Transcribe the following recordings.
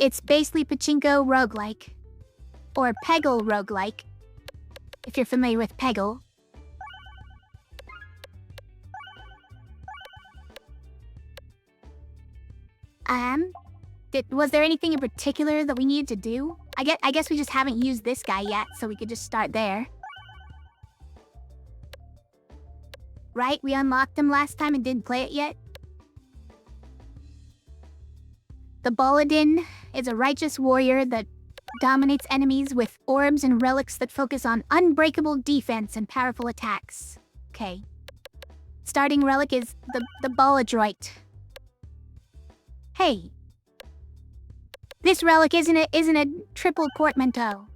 It's basically pachinko roguelike. Or Peggle roguelike. If you're familiar with Peggle. Was there anything in particular that we needed to do? I guess we just haven't used this guy yet, so we could just start there. Right? We unlocked him last time and didn't play it yet. The Baladin is a righteous warrior that dominates enemies with orbs and relics that focus on unbreakable defense and powerful attacks. Okay. Starting relic is the Baladroit. Hey. This relic isn't a triple portmanteau.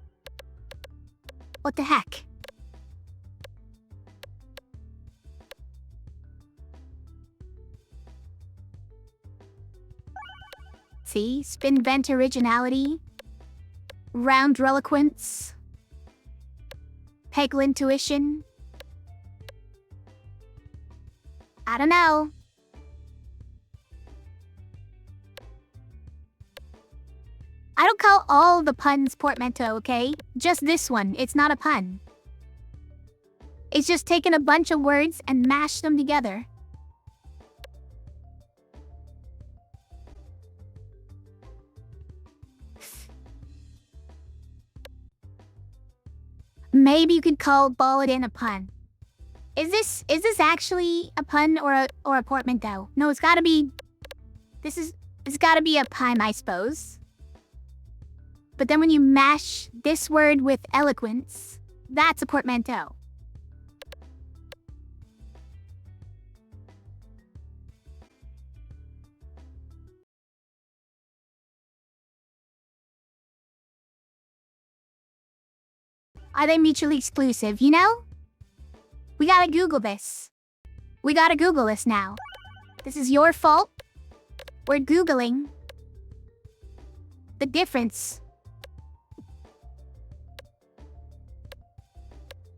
What the heck? See? Spin vent originality. Round reliquence. Peglin tuition. I don't know. I don't call all the puns portmanteau, okay? Just this one. It's not a pun. It's just taking a bunch of words and mashed them together. Maybe you could call Baladin a pun. Is this actually a pun or a portmanteau? No, it's gotta be... It's gotta be a pun, I suppose. But then when you mash this word with eloquence, that's a portmanteau. Are they mutually exclusive, you know? We gotta Google this. We gotta Google this now. This is your fault. We're Googling the difference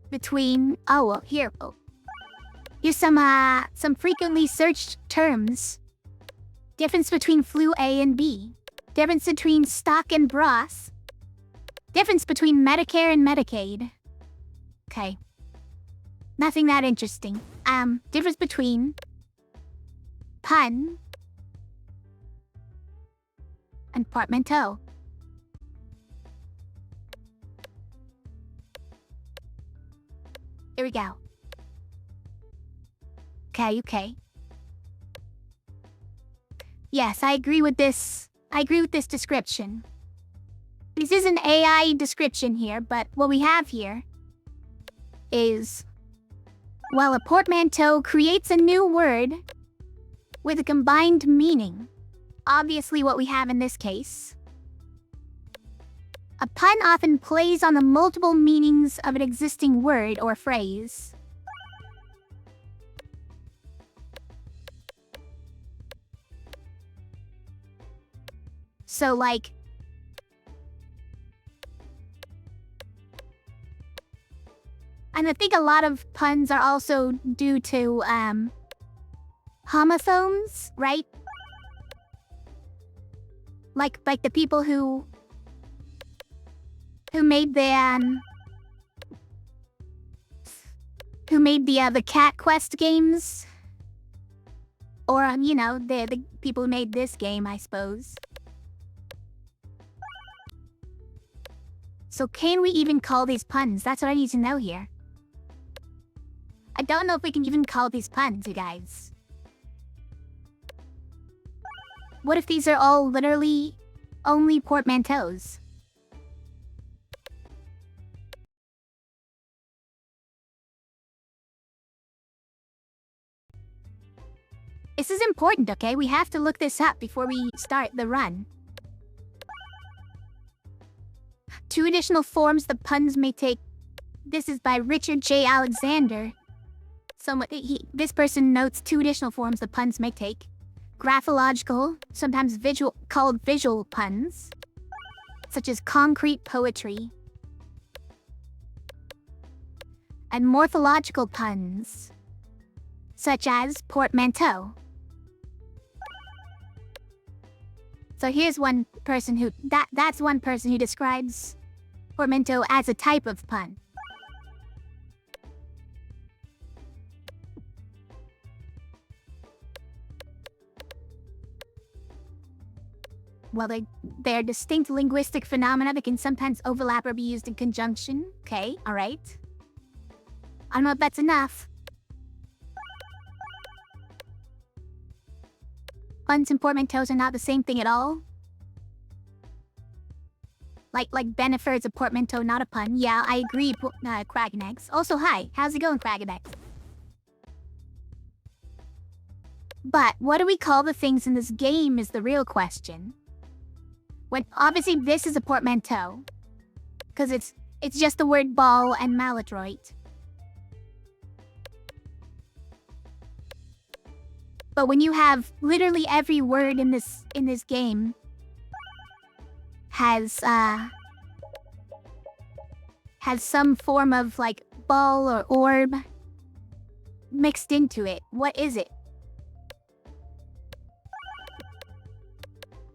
between... Here's some frequently searched terms. Difference between flu A and B. Difference between stock and bras. Difference between Medicare and Medicaid. Okay. Nothing that interesting. Difference between pun and portmanteau. Here we go. Okay. Yes, I agree with this. I agree with this description. This is an AI description here, but what we have here is, well, a portmanteau creates a new word with a combined meaning. Obviously what we have in this case. A pun often plays on the multiple meanings of an existing word or phrase. So, like, and I think a lot of puns are also due to, homophones, right? Like the people who made the Cat Quest games. Or, you know, the people who made this game, I suppose. So can we even call these puns? That's what I need to know here. I don't know if we can even call these puns, you guys. What if these are all literally only portmanteaus? This is important, okay? We have to look this up before we start the run. 2 additional forms the puns may take. This is by Richard J. Alexander. This person notes 2 additional forms the puns may take. Graphological, sometimes called visual puns, such as concrete poetry. And morphological puns, such as portmanteau. So here's one person who that's one person who describes portmanteau as a type of pun. Well, they're distinct linguistic phenomena that can sometimes overlap or be used in conjunction. Okay, alright. I don't know if that's enough. Puns and portmanteaus are not the same thing at all. Like Bennifer is a portmanteau, not a pun. Yeah, I agree, Kragenex. Also, hi, how's it going, Kragenex? But what do we call the things in this game is the real question. When obviously this is a portmanteau, because it's just the word ball and maladroit. But when you have literally every word in this game has some form of like ball or orb mixed into it, what is it?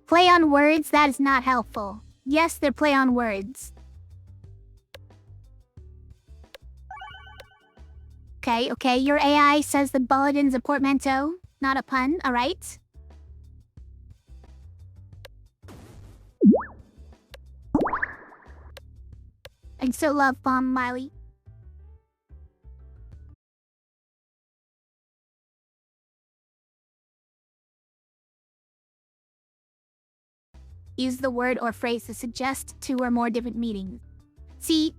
Play on words, that is not helpful. Yes, they're play on words. Okay, your AI says the Bulletin's a portmanteau, not a pun, alright? And so love bomb, Miley. Use the word or phrase to suggest two or more different meanings. See,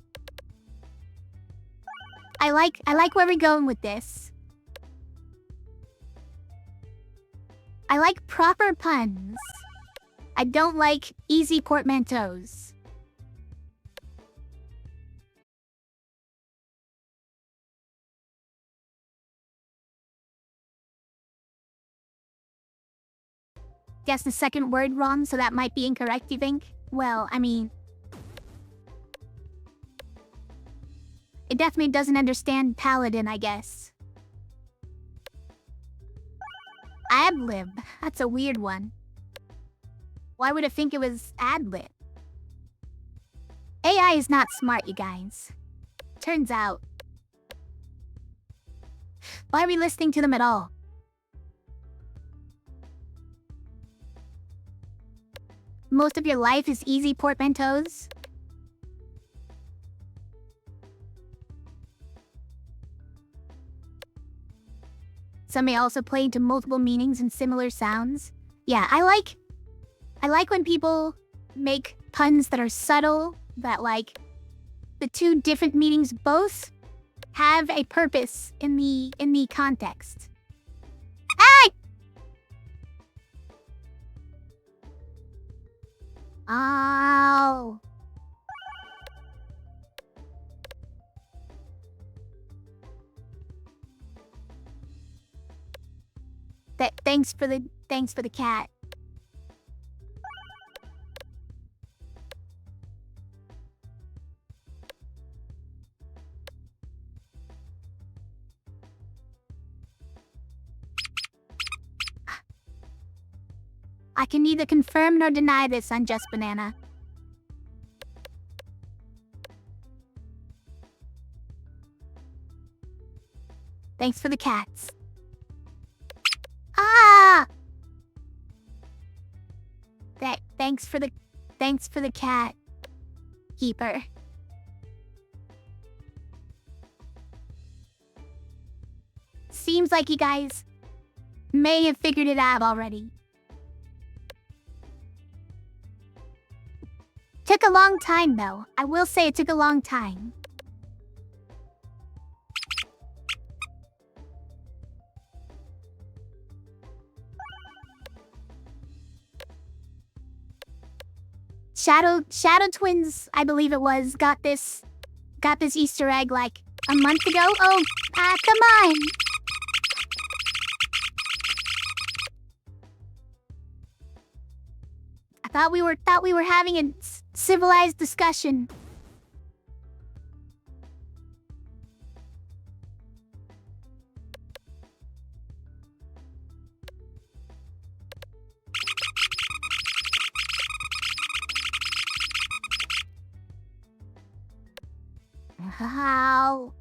I like where we're going with this. I like proper puns. I don't like easy portmanteaus. Guess the second word wrong, so that might be incorrect, you think? Well, I mean, it definitely doesn't understand Paladin, I guess. Ad-lib. That's a weird one. Why would it think it was ad-lib? AI is not smart, you guys. Turns out. Why are we listening to them at all? Most of your life is easy portmanteaus? Some may also play into multiple meanings and similar sounds. Yeah, I like when people make puns that are subtle, that like the two different meanings both have a purpose in the context. Hey! Oh. Thanks for the cat. I can neither confirm nor deny this unjust banana. Thanks for the cats. Ah! Thanks for the cat keeper. Seems like you guys may have figured it out already. Took a long time though. I will say it took a long time. Shadow Twins, I believe it was, got this Easter egg like a month ago. Oh, come on. I thought we were having a civilized discussion. How?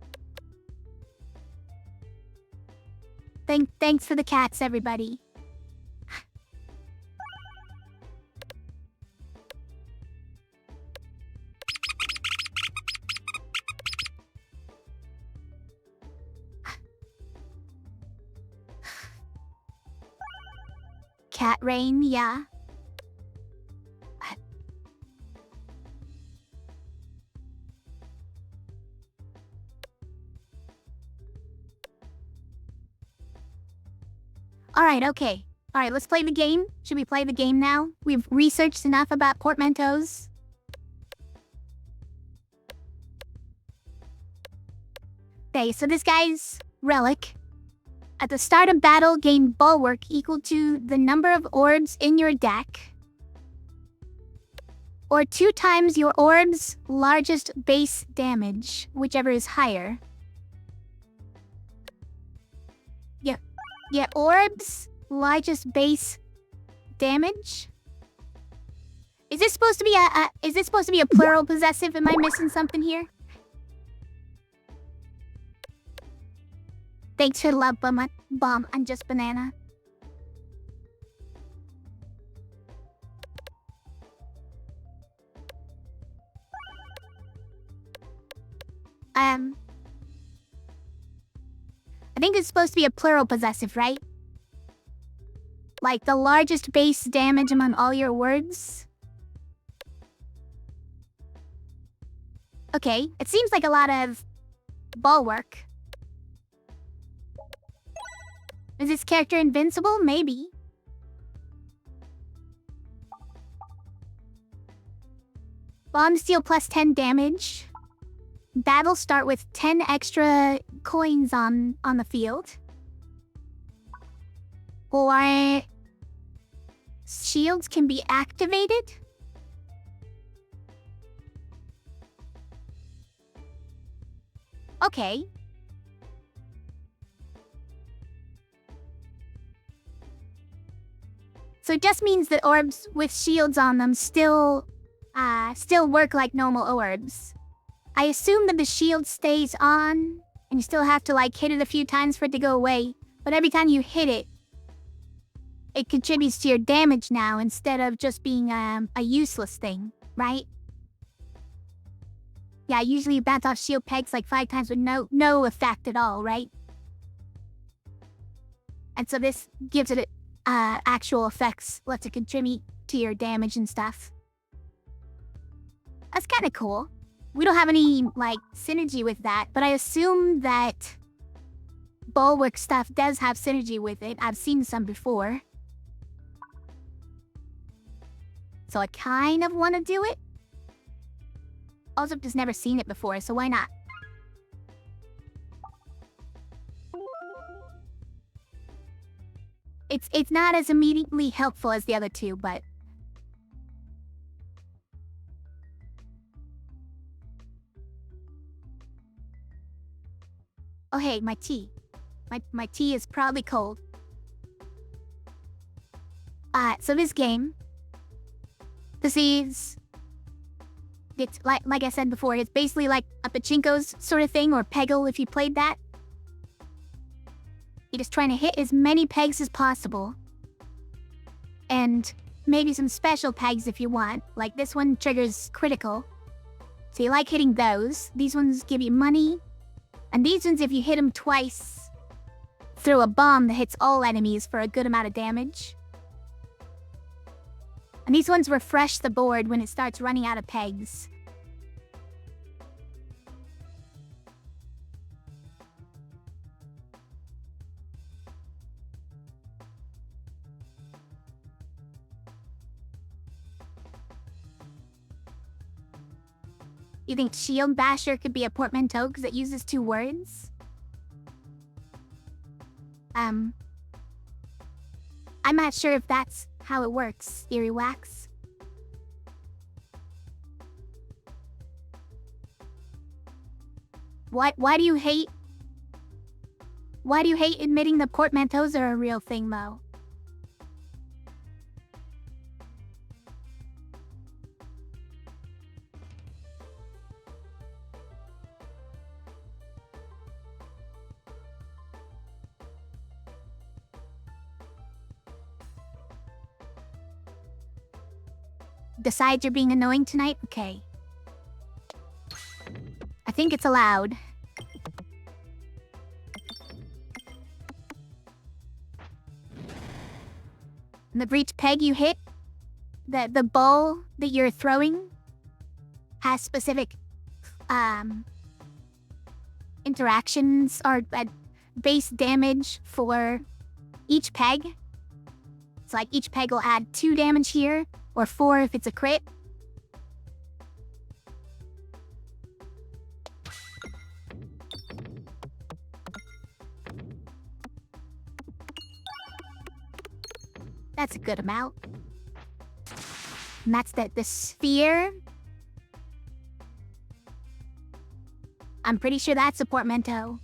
Thanks for the cats, everybody. Cat rain, yeah. Alright, okay. Alright, let's play the game. Should we play the game now? We've researched enough about portmanteaus. Okay, so this guy's relic. At the start of battle, gain bulwark equal to the number of orbs in your deck, or 2 times your orb's largest base damage, whichever is higher. Yeah, orb's largest base damage? Is this supposed to be a plural possessive? Am I missing something here? Thanks for the love bomb and just banana. I think it's supposed to be a plural possessive, right? Like the largest base damage among all your words. Okay, it seems like a lot of bulwark. Is this character invincible? Maybe. Bomb steal plus 10 damage. Battle start with 10 extra coins on the field. Or shields can be activated. Okay. So it just means that orbs with shields on them still work like normal orbs. I assume that the shield stays on, and you still have to like hit it a few times for it to go away. But every time you hit it, it contributes to your damage now instead of just being a useless thing, right? Yeah, usually you bounce off shield pegs like 5 times with no effect at all, right? And so this gives it actual effects, lets it contribute to your damage and stuff. That's kind of cool. We don't have any, like, synergy with that, but I assume that bulwark stuff does have synergy with it. I've seen some before. So I kind of want to do it. Also, I've just never seen it before, so why not? It's not as immediately helpful as the other two, but... Oh hey, my tea. My tea is probably cold. So this game... This is... It's like I said before, it's basically like a pachinko's sort of thing, or Peggle if you played that. You're just trying to hit as many pegs as possible. And maybe some special pegs if you want. Like this one triggers critical. So you like hitting those. These ones give you money. And these ones, if you hit them twice, throw a bomb that hits all enemies for a good amount of damage. And these ones refresh the board when it starts running out of pegs. You think Shield Basher could be a portmanteau because it uses 2 words? I'm not sure if that's how it works, Eerie Wax. Why do you hate... Why do you hate admitting that portmanteaus are a real thing, though? Decide you're being annoying tonight? Okay. I think it's allowed. And for each peg you hit, the ball that you're throwing has specific interactions or base damage for each peg. So like each peg will add 2 damage here, or 4 if it's a crit. That's a good amount. And that's the sphere. I'm pretty sure that's a portmanteau.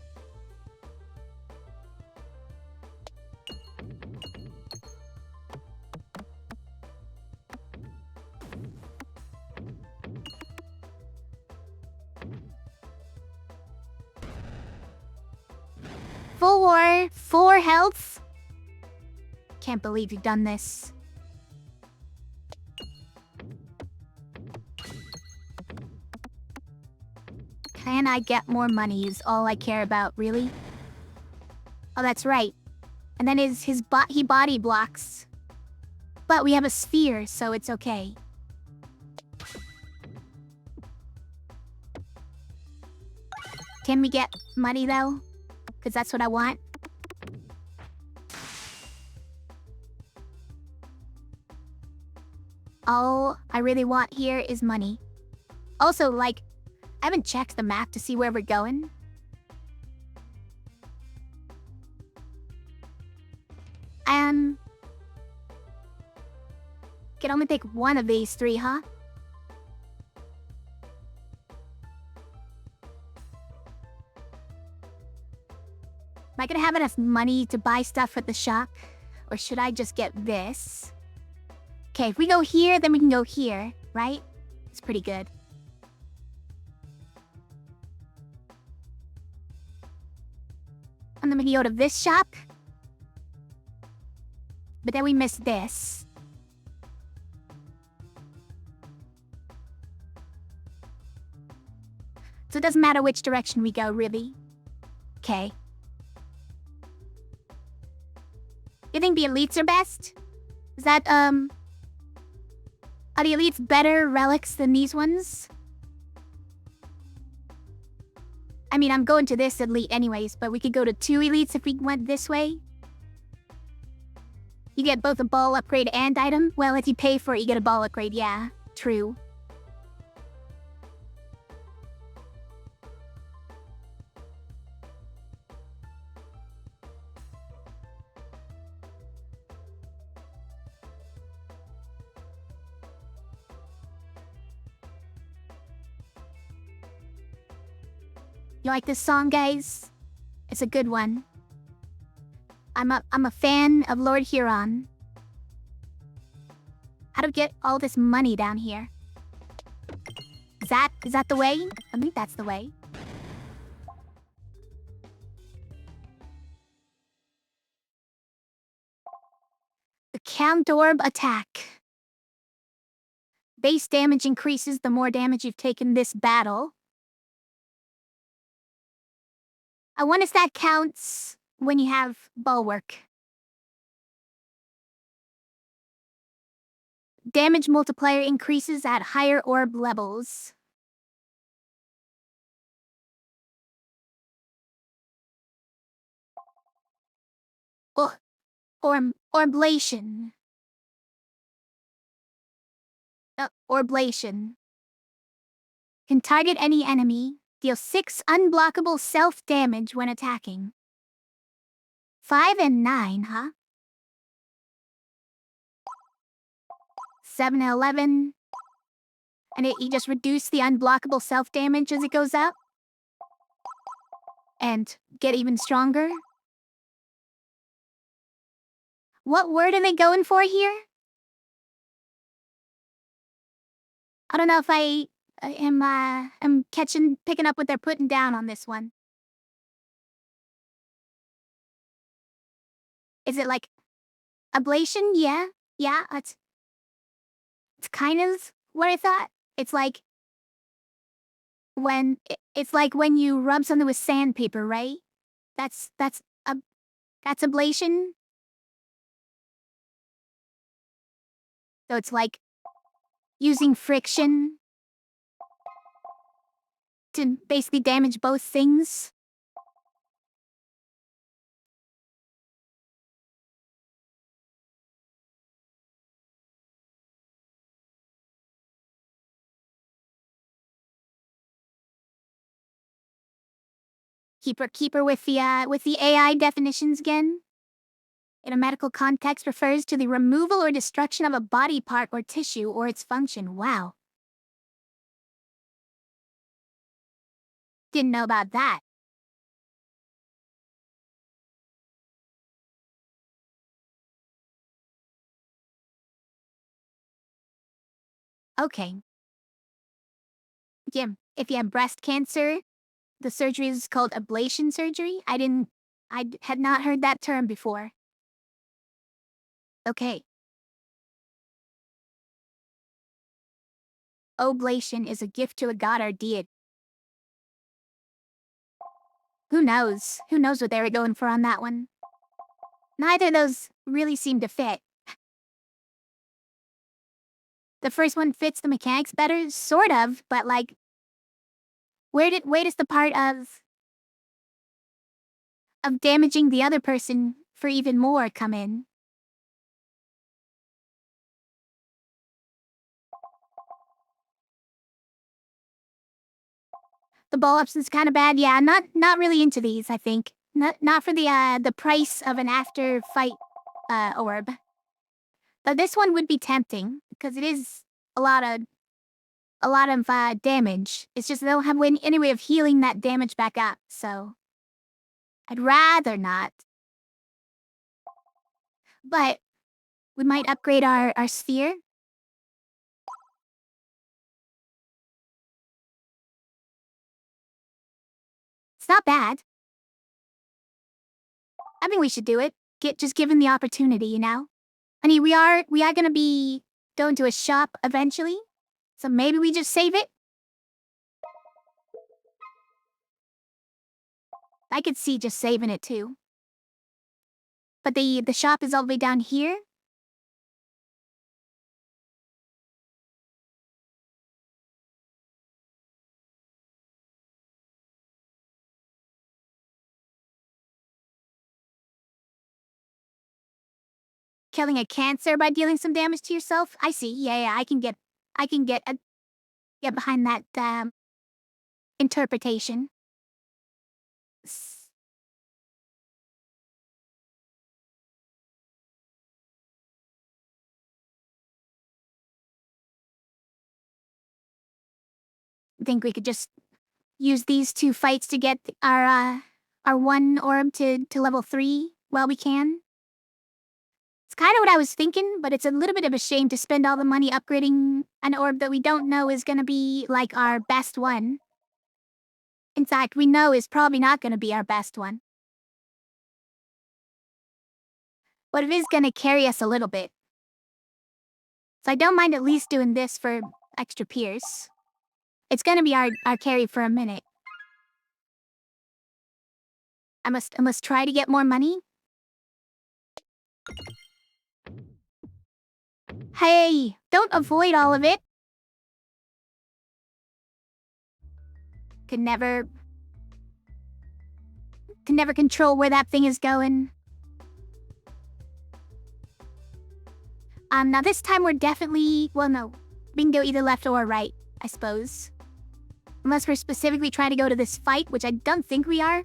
Four health. Can't believe you've done this. Can I get more money is all I care about, really? Oh, that's right. And then he body blocks. But we have a sphere, so it's okay. Can we get money, though? Because that's what I want. All I really want here is money. Also, like, I haven't checked the map to see where we're going. Can only pick one of these 3, huh? Am I gonna have enough money to buy stuff at the shop? Or should I just get this? Okay, if we go here, then we can go here, right? It's pretty good. And then we can go to this shop. But then we missed this. So it doesn't matter which direction we go, really. Okay. You think the elites are best? Is that, are the elites better relics than these ones? I mean, I'm going to this elite anyways, but we could go to 2 elites if we went this way. You get both a ball upgrade and item? Well, if you pay for it, you get a ball upgrade, yeah. True. You like this song, guys? It's a good one. I'm a fan of Lord Huron. How to get all this money down here? Is that the way? I think that's the way. The Count Orb attack. Base damage increases the more damage you've taken this battle. I wonder if that counts when you have bulwark. Damage multiplier increases at higher orb levels. Orblation. Orblation. Can target any enemy, deal 6 unblockable self-damage when attacking. 5 and 9, huh? 7 and 11. And you just reduce the unblockable self-damage as it goes up? And get even stronger? What word are they going for here? I don't know if I am picking up what they're putting down on this one. Is it like ablation? Yeah, It's kind of what I thought. It's like when you rub something with sandpaper, right? That's a that's ablation. So it's like using friction to basically damage both things. Keeper with the AI definitions again. In a medical context refers to the removal or destruction of a body part or tissue or its function. Wow. Didn't know about that. Okay. Jim, if you have breast cancer, the surgery is called ablation surgery. Had not heard that term before. Okay. Oblation is a gift to a god or deity. Who knows? Who knows what they were going for on that one? Neither of those really seem to fit. The first one fits the mechanics better, sort of, but like, where does the part of damaging the other person for even more come in? The ball ups is kind of bad. Yeah, not really into these. I think not for the price of an after fight orb. Though this one would be tempting because it is a lot of damage. It's just they don't have any way of healing that damage back up. So I'd rather not. But we might upgrade our sphere. It's not bad. I think we should do it. Just given the opportunity, you know? I mean, we are gonna be going to a shop eventually. So maybe we just save it? I could see just saving it too. But the shop is all the way down here? Killing a cancer by dealing some damage to yourself? I see. Yeah, I can get behind that interpretation. Think we could just use these two fights to get our one orb to level 3 while we can? It's kind of what I was thinking, but it's a little bit of a shame to spend all the money upgrading an orb that we don't know is gonna be like our best one. In fact, we know is probably not gonna be our best one. But it is gonna carry us a little bit. So I don't mind at least doing this for extra Pierce. It's gonna be our carry for a minute. I must try to get more money. Hey, don't avoid all of it. Can never control where that thing is going. Now this time we're definitely, well no, we can go either left or right, I suppose. Unless we're specifically trying to go to this fight, which I don't think we are.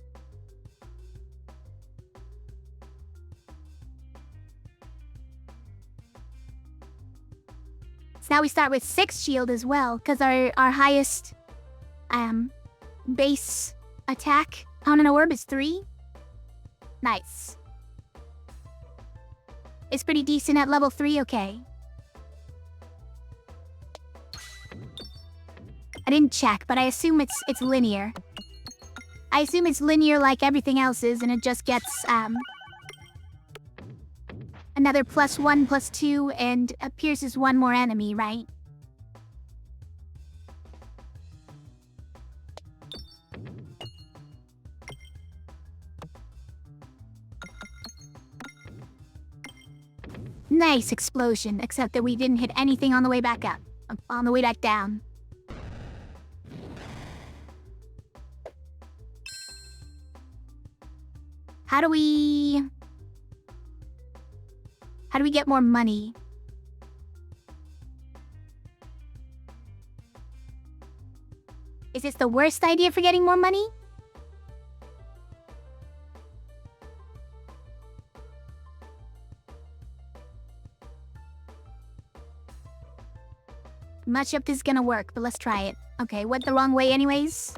So now we start with 6 shield as well, because our highest base attack on an orb is 3. Nice. It's pretty decent at level 3, okay. I didn't check, but I assume it's linear. I assume it's linear like everything else is, and it just gets an another +1/+2, and pierces one more enemy, right? Nice explosion, except that we didn't hit anything on the way back up. On the way back down. How do we get more money? Is this the worst idea for getting more money? I'm not sure if this is gonna work, but let's try it. Okay, went the wrong way anyways.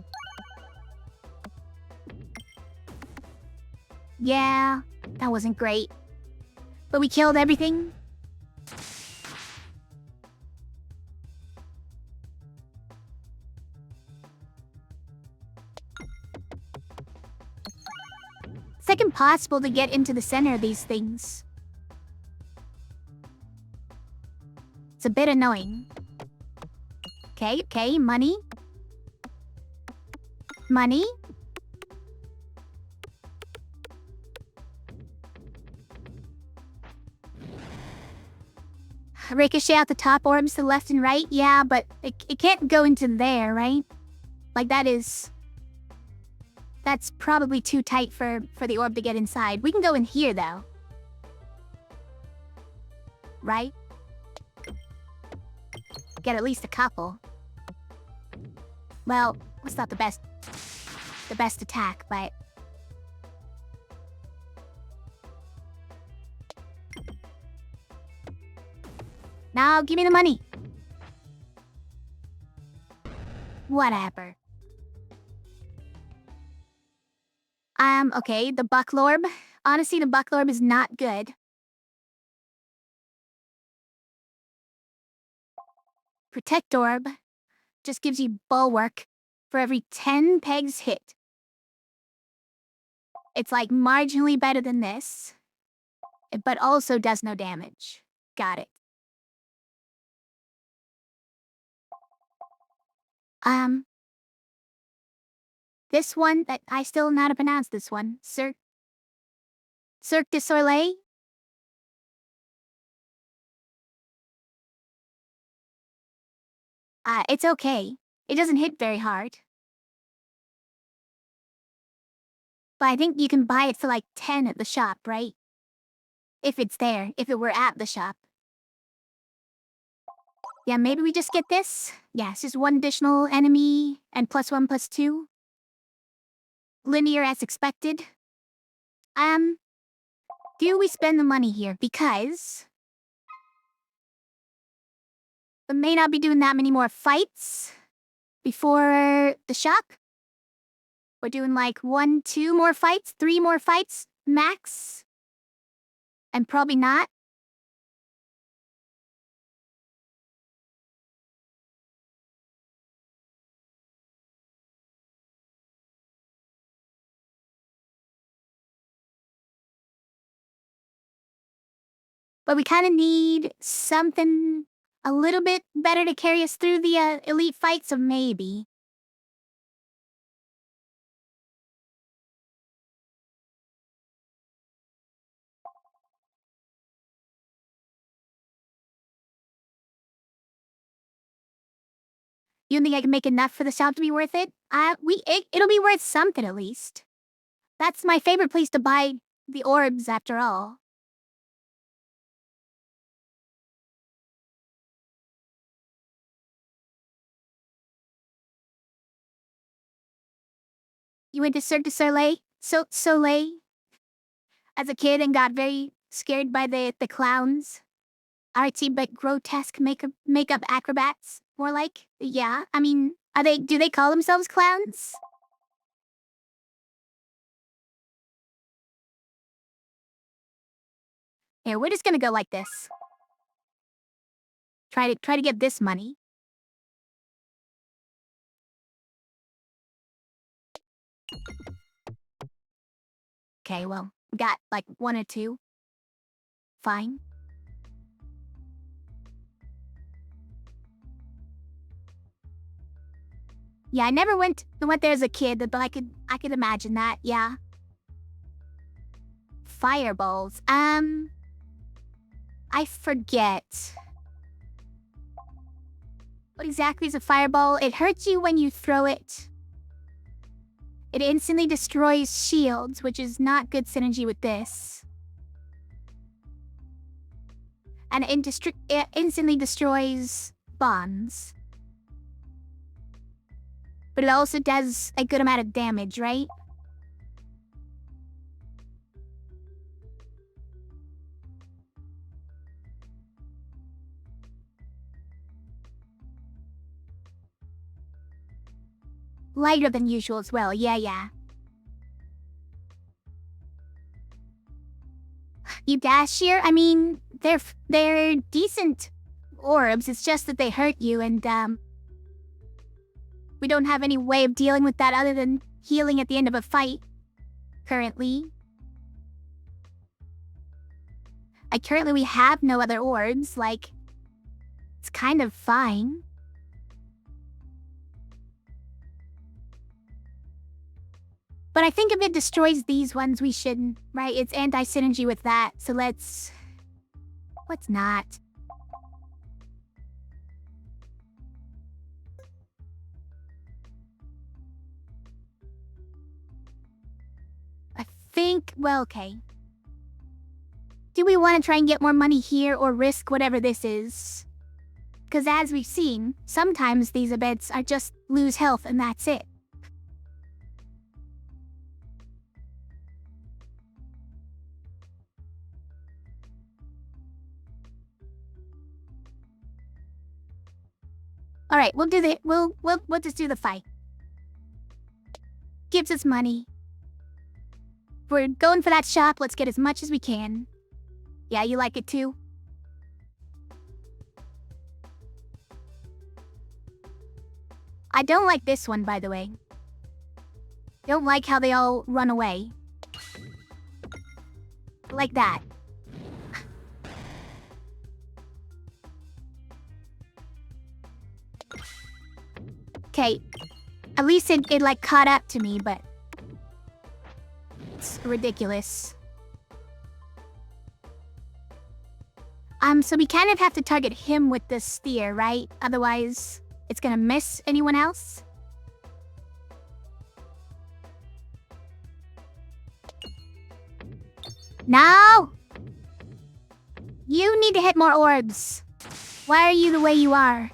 Yeah, that wasn't great. But we killed everything. It's like impossible to get into the center of these things. It's a bit annoying. Okay, money. Money. Ricochet out the top orbs to the left and right, yeah, but it can't go into there, right? Like that's probably too tight for the orb to get inside. We can go in here though. Right? Get at least a couple. Well, it's not the best attack, but now give me the money. Whatever. Okay, the buckle orb. Honestly, the buckle orb is not good. Protect orb just gives you bulwark for every 10 pegs hit. It's like marginally better than this, but also does no damage. Got it. This one, that I still know how to pronounce this one. Cirque du Soleil? It's okay. It doesn't hit very hard. But I think you can buy it for like 10 at the shop, right? If it's there, if it were at the shop. Yeah, maybe we just get this? Yeah, it's just one additional enemy and +1/+2. Linear as expected. Do we spend the money here? Because we may not be doing that many more fights before the shop. We're doing like 1, 2 more fights, 3 more fights, max. And probably not. But we kind of need something a little bit better to carry us through the elite fight, so maybe. You think I can make enough for the shop to be worth it? It'll be worth something at least. That's my favorite place to buy the orbs after all. You went to Cirque du Soleil? Soleil? As a kid and got very scared by the clowns? Artsy but grotesque makeup acrobats? More like? Yeah, I mean, do they call themselves clowns? Here, we're just gonna go like this. Try to get this money. Okay, well, we got like 1 or 2. fine. Yeah, I never went there as a kid, but I could imagine that, yeah. Fireballs. I forget. What exactly is a fireball? It hurts you when you throw it. It instantly destroys shields, which is not good synergy with this. And it instantly destroys bombs. But it also does a good amount of damage, right? Lighter than usual as well, yeah. You dash here? I mean, they're decent orbs, it's just that they hurt you, and we don't have any way of dealing with that other than healing at the end of a fight, currently. Currently we have no other orbs, like, it's kind of fine. But I think if it destroys these ones, we shouldn't, right? It's anti-synergy with that, so let's not. I think, well, okay. Do we want to try and get more money here or risk whatever this is? Because as we've seen, sometimes these events are just lose health and that's it. All right, we'll just do the fight. Gives us money. We're going for that shop. Let's get as much as we can. Yeah, you like it too? I don't like this one, by the way. Don't like how they all run away. Like that. Okay. At least it like caught up to me, but it's ridiculous. So we kind of have to target him with the spear, right? Otherwise, it's gonna miss anyone else. No! You need to hit more orbs. Why are you the way you are?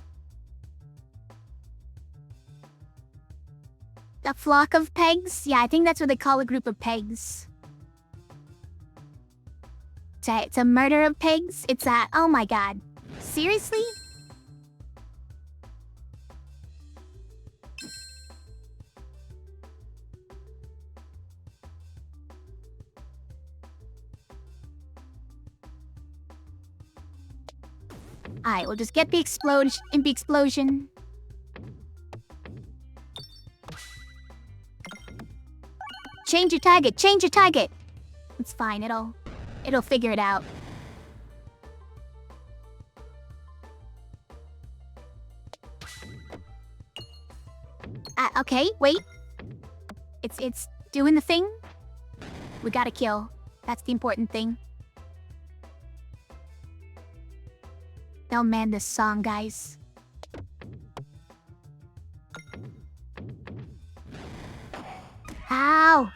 A flock of pegs? Yeah, I think that's what they call a group of pegs. It's a murder of pigs? It's that. Oh my god. Seriously? Alright, we'll just get the explosion. Change your target! It's fine, it'll figure it out. Okay, wait. It's doing the thing. We gotta kill. That's the important thing. Oh man, this song, guys. Ow!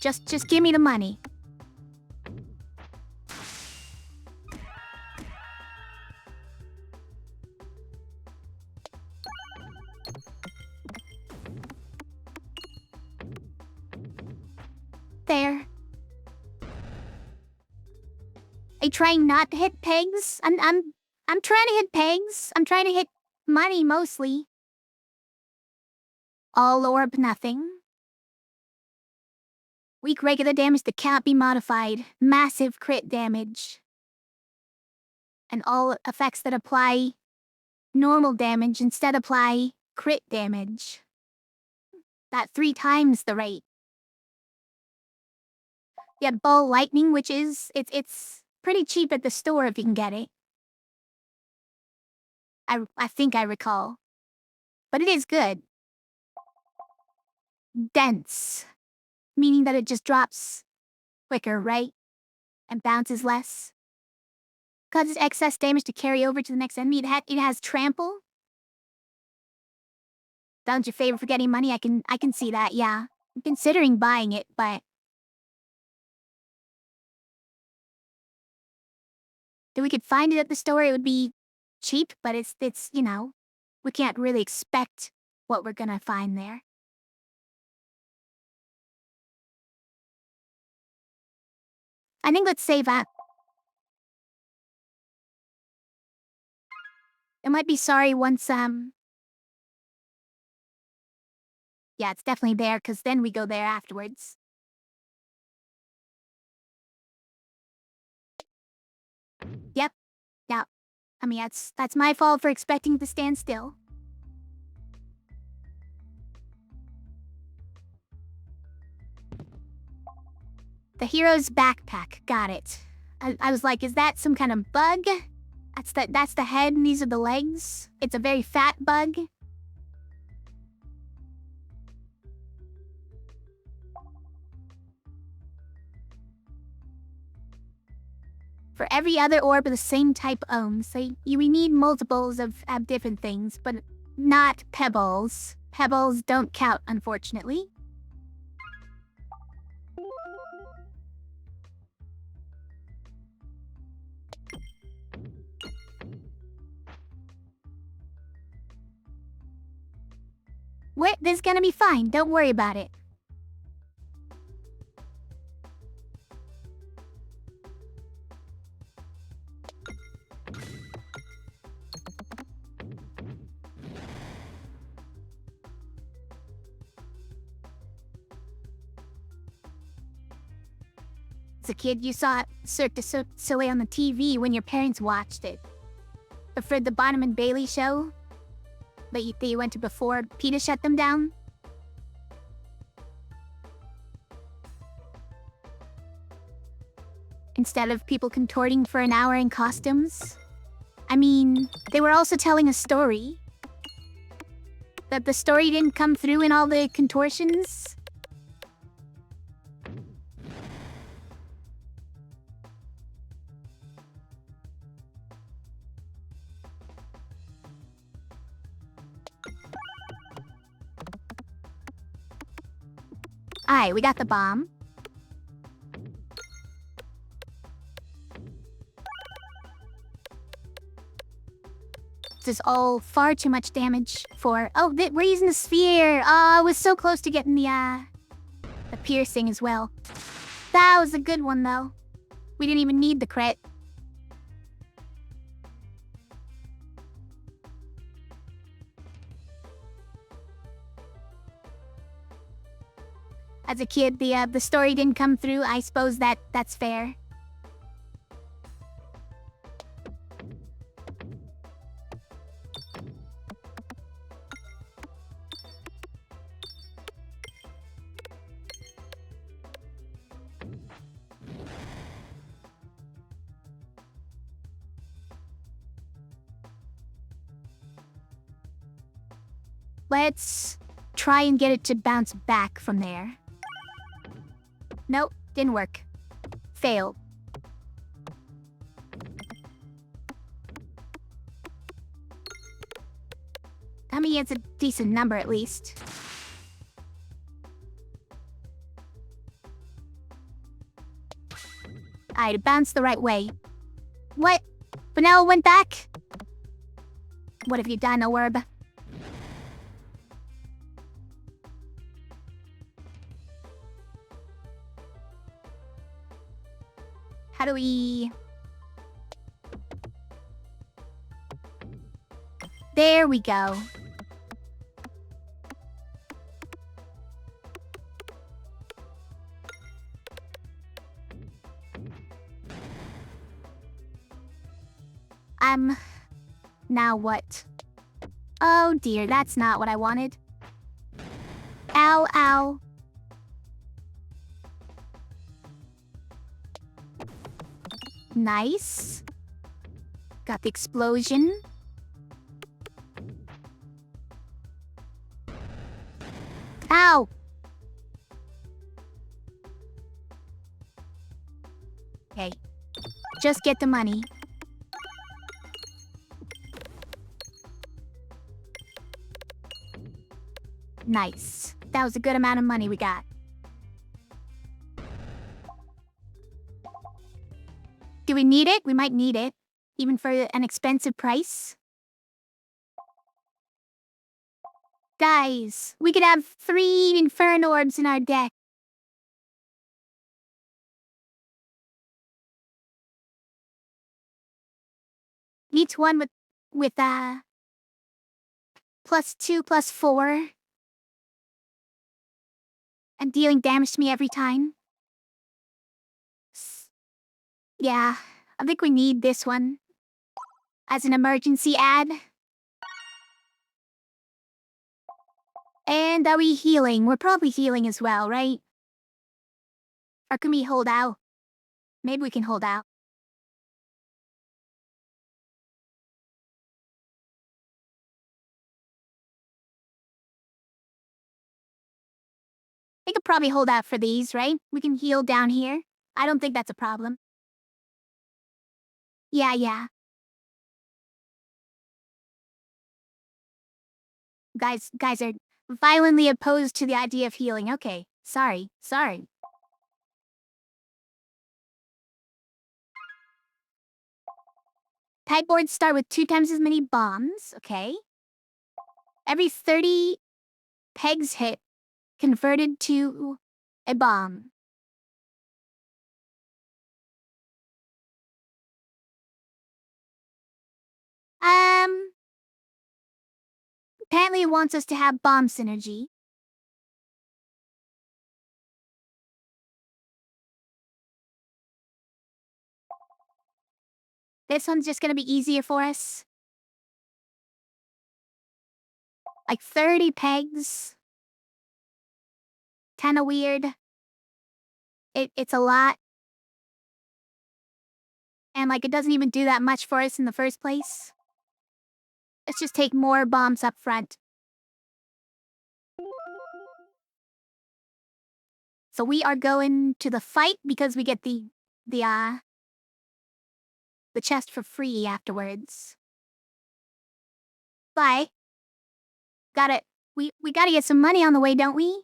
Just give me the money. There. Are you trying not to hit pegs? I'm trying to hit pegs. I'm trying to hit money mostly. All orb nothing. Weak regular damage that can't be modified. Massive crit damage. And all effects that apply normal damage, instead apply crit damage. That 3 times the rate. You have ball lightning, which is, it's pretty cheap at the store if you can get it. I think I recall. But it is good. Dense. Meaning that it just drops quicker, right? And bounces less. Causes excess damage to carry over to the next enemy. It has trample. Sounds your favorite for getting money. I can see that, yeah. I'm considering buying it, but if we could find it at the store, it would be cheap, but it's you know, we can't really expect what we're gonna find there. I think let's save up. I might be sorry once, yeah, it's definitely there, because then we go there afterwards. Yep. Yeah. I mean, that's my fault for expecting to stand still. The hero's backpack. Got it. I was like, is that some kind of bug? That's the head and these are the legs. It's a very fat bug. For every other orb of the same type owns, so we need multiples of different things, but not pebbles. Pebbles don't count, unfortunately. Wait, this is gonna be fine. Don't worry about it. As a kid, you saw Cirque du Soleil on the TV when your parents watched it. Preferred the Bonham and Bailey show that you went to before PETA shut them down? Instead of people contorting for an hour in costumes? I mean, they were also telling a story. That the story didn't come through in all the contortions? Aye, we got the bomb. This is all far too much damage for... Oh, we're using the sphere! Oh, I was so close to getting the piercing as well. That was a good one, though. We didn't even need the crit. As a kid, the story didn't come through. I suppose that's fair. Let's try and get it to bounce back from there. Nope, didn't work. Failed. I mean, it's a decent number at least. Alright, it bounced the right way. What? But now it went back? What have you done, orb? How do we... There we go. Now what? Oh dear, that's not what I wanted. Ow, ow. Nice. Got the explosion. Ow! Okay. Just get the money. Nice. That was a good amount of money we got. Do we need it? We might need it. Even for an expensive price. Guys, we could have 3 Inferno Orbs in our deck. Each one with +2/+4. And dealing damage to me every time. Yeah, I think we need this one. As an emergency ad. And are we healing? We're probably healing as well, right? Or can we hold out? Maybe we can hold out. We could probably hold out for these, right? We can heal down here. I don't think that's a problem. Yeah. Guys are violently opposed to the idea of healing. Okay, sorry. Type boards start with 2 times as many bombs, okay. Every 30 pegs hit, converted to a bomb. Apparently it wants us to have bomb synergy. This one's just gonna be easier for us. Like 30 pegs. Kinda weird. It's a lot. And like it doesn't even do that much for us in the first place. Let's just take more bombs up front. So we are going to the fight because we get the chest for free afterwards. Bye. We gotta get some money on the way, don't we?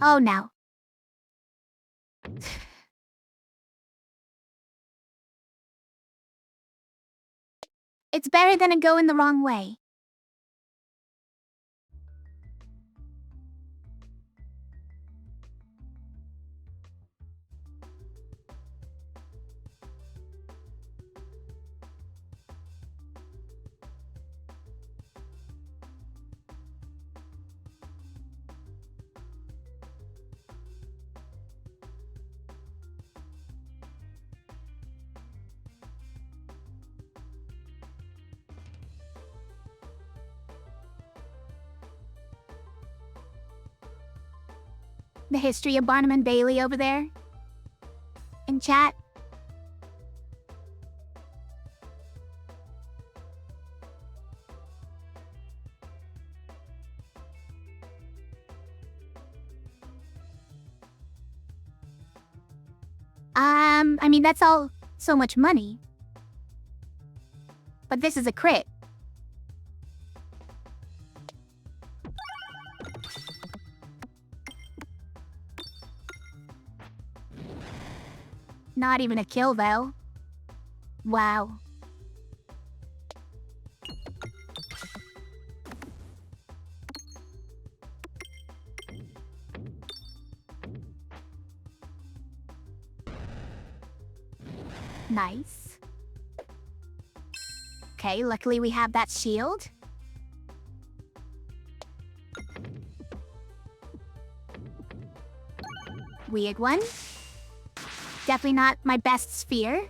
Oh no. It's better than it going the wrong way. The history of Barnum and Bailey over there. In chat. I mean, that's all so much money. But this is a crit. Not even a kill, though. Wow. Nice. Okay, luckily we have that shield. Weird one. Definitely not my best sphere.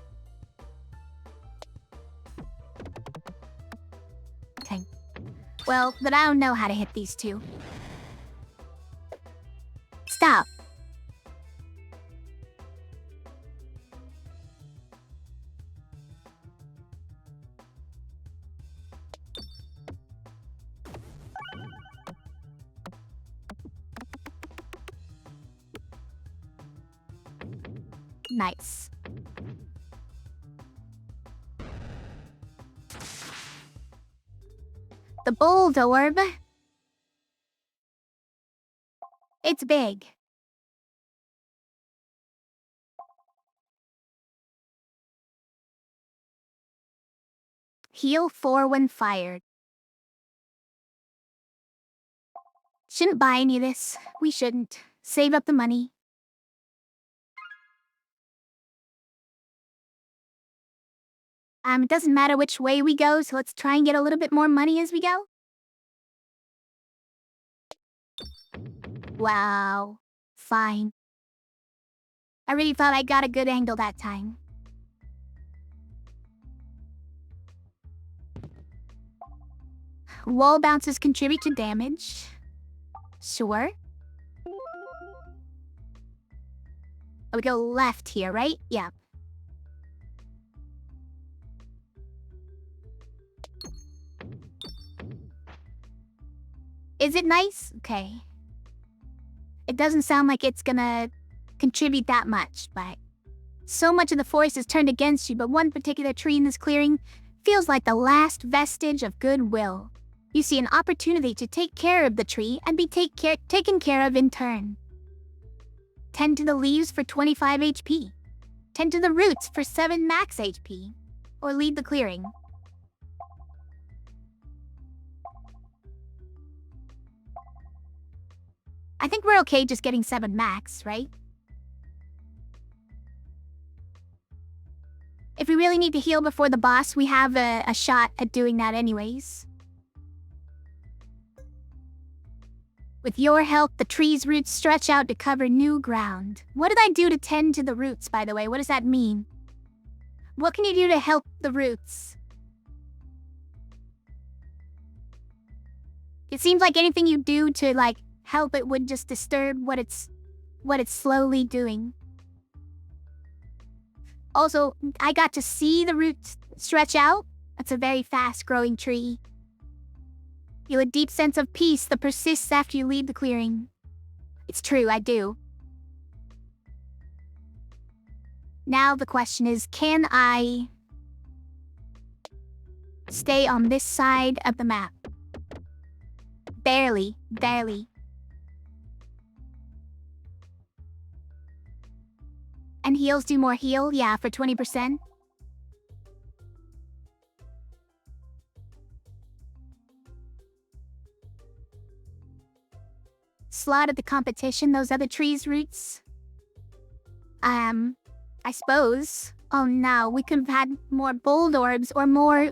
Well, but I don't know how to hit these two. Stop. Nice. The bold orb. It's big. Heal 4 when fired. Shouldn't buy any of this. We shouldn't. Save up the money. It doesn't matter which way we go, so let's try and get a little bit more money as we go. Wow. Fine. I really thought I got a good angle that time. Wall bounces contribute to damage. Sure. Oh, we go left here, right? Yeah. Is it nice? Okay. It doesn't sound like it's gonna contribute that much, but so much of the forest is turned against you, but one particular tree in this clearing feels like the last vestige of goodwill. You see an opportunity to take care of the tree and be taken care of in turn. Tend to the leaves for 25 HP. Tend to the roots for 7 max HP. Or leave the clearing. I think we're okay just getting 7 max, right? If we really need to heal before the boss, we have a shot at doing that anyways. With your help, the tree's roots stretch out to cover new ground. What did I do to tend to the roots, by the way? What does that mean? What can you do to help the roots? It seems like anything you do to, like, help it would just disturb what it's slowly doing. Also, I got to see the roots stretch out. That's a very fast-growing tree. Feel a deep sense of peace that persists after you leave the clearing. It's true, I do. Now the question is, can I stay on this side of the map? Barely, barely. And heals do more heal? Yeah, for 20%. Slot at the competition, those other trees' roots? I suppose. Oh no, we could have had more bold orbs or more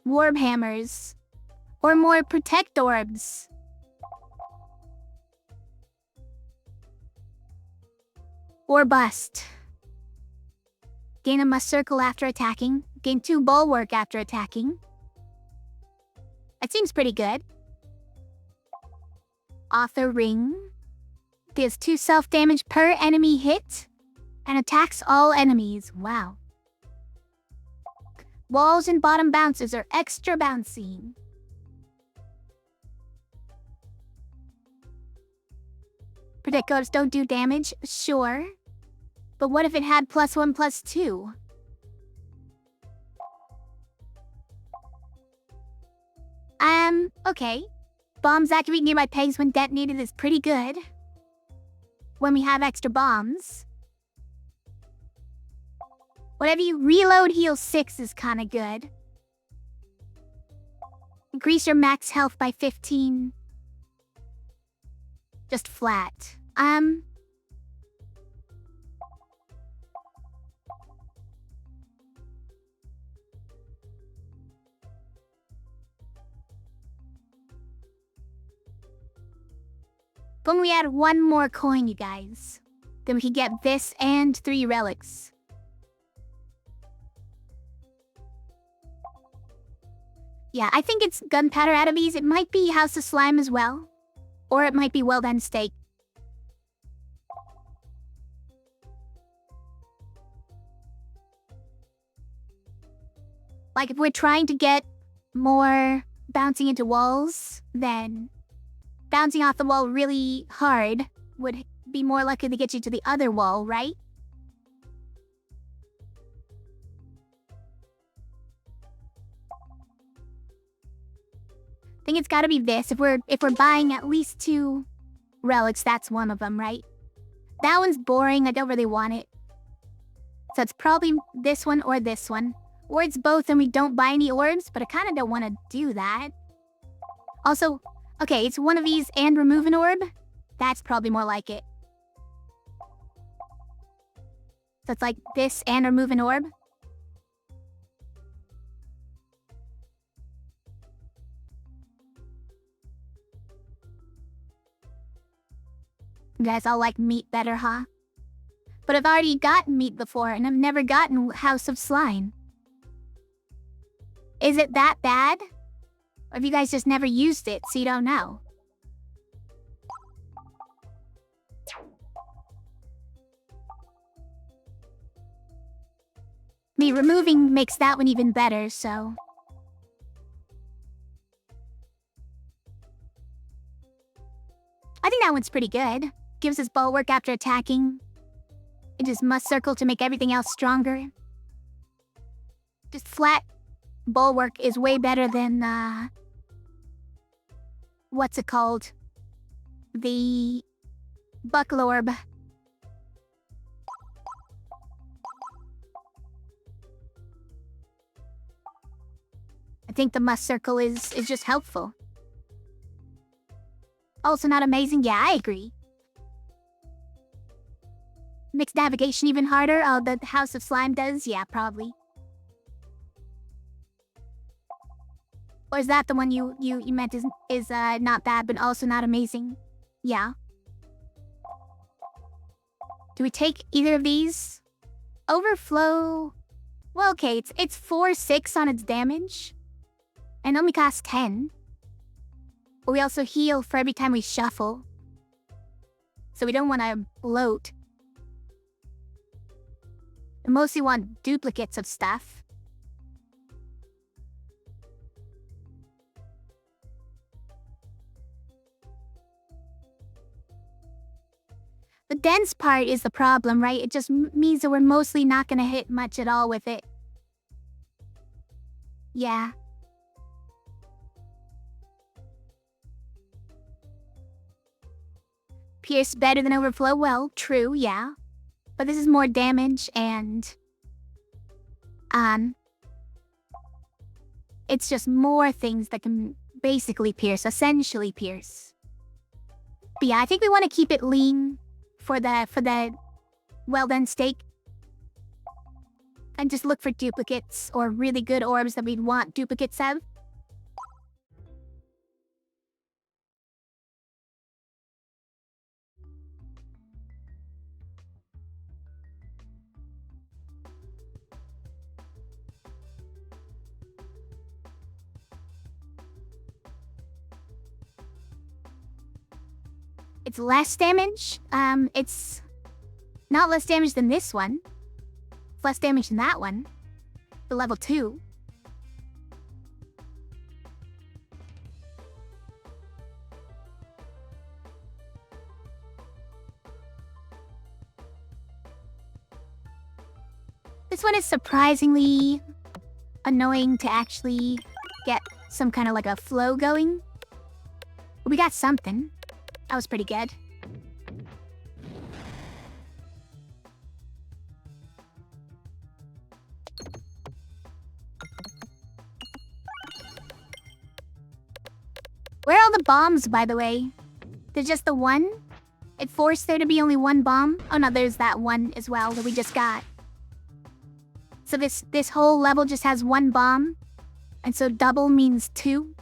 warp hammers. Or more protect orbs. Or bust. Gain a must circle after attacking. Gain 2 bulwark after attacking. That seems pretty good. Author ring. Deals 2 self-damage per enemy hit. And attacks all enemies. Wow. Walls and bottom bounces are extra bouncy. Protect orbs don't do damage, sure. But what if it had +1/+2? Okay. Bombs activate nearby pegs when detonated is pretty good. When we have extra bombs. Whatever you reload heals 6 is kinda good. Increase your max health by 15. Just flat. When we add 1 more coin, you guys, then we can get this and 3 relics. Yeah, I think it's gunpowder out of these. It might be House of Slime as well. Or it might be well done steak. Like, if we're trying to get more bouncing into walls, then bouncing off the wall really hard would be more likely to get you to the other wall, right? I think it's gotta be this. If we're buying at least 2 relics, that's one of them, right? That one's boring. I don't really want it. So it's probably this one or this one. Or it's both and we don't buy any orbs, but I kind of don't want to do that. Also, okay, it's one of these and remove an orb. That's probably more like it. So it's like this and remove an orb. You guys all like meat better, huh? But I've already gotten meat before and I've never gotten House of Slime. Is it that bad? Or have you guys just never used it, so you don't know? Me removing makes that one even better, so... I think that one's pretty good. Gives us bulwark after attacking. It just must circle to make everything else stronger. Just flat bulwark is way better than, what's it called? The buckle orb. I think the must circle is just helpful. Also not amazing? Yeah, I agree. Makes navigation even harder? Oh, the House of Slime does? Yeah, probably. Or is that the one you meant is not bad, but also not amazing? Yeah. Do we take either of these? Overflow... Well, okay, it's 4/6 on its damage. And only costs 10. But we also heal for every time we shuffle. So we don't want to bloat. We mostly want duplicates of stuff. The dense part is the problem, right? It just means that we're mostly not gonna hit much at all with it. Yeah. Pierce better than overflow? Well, true, yeah. But this is more damage and... It's just more things that can basically pierce, essentially pierce. But yeah, I think we want to keep it lean for the well-done steak. And just look for duplicates or really good orbs that we'd want duplicates of. It's less damage. It's not less damage than this one. It's less damage than that one. The level 2. This one is surprisingly annoying to actually get some kind of like a flow going. But we got something. That was pretty good. Where are all the bombs, by the way? There's just the one? It forced there to be only one bomb? Oh no, there's that one as well that we just got. So this whole level just has one bomb? And so double means 2?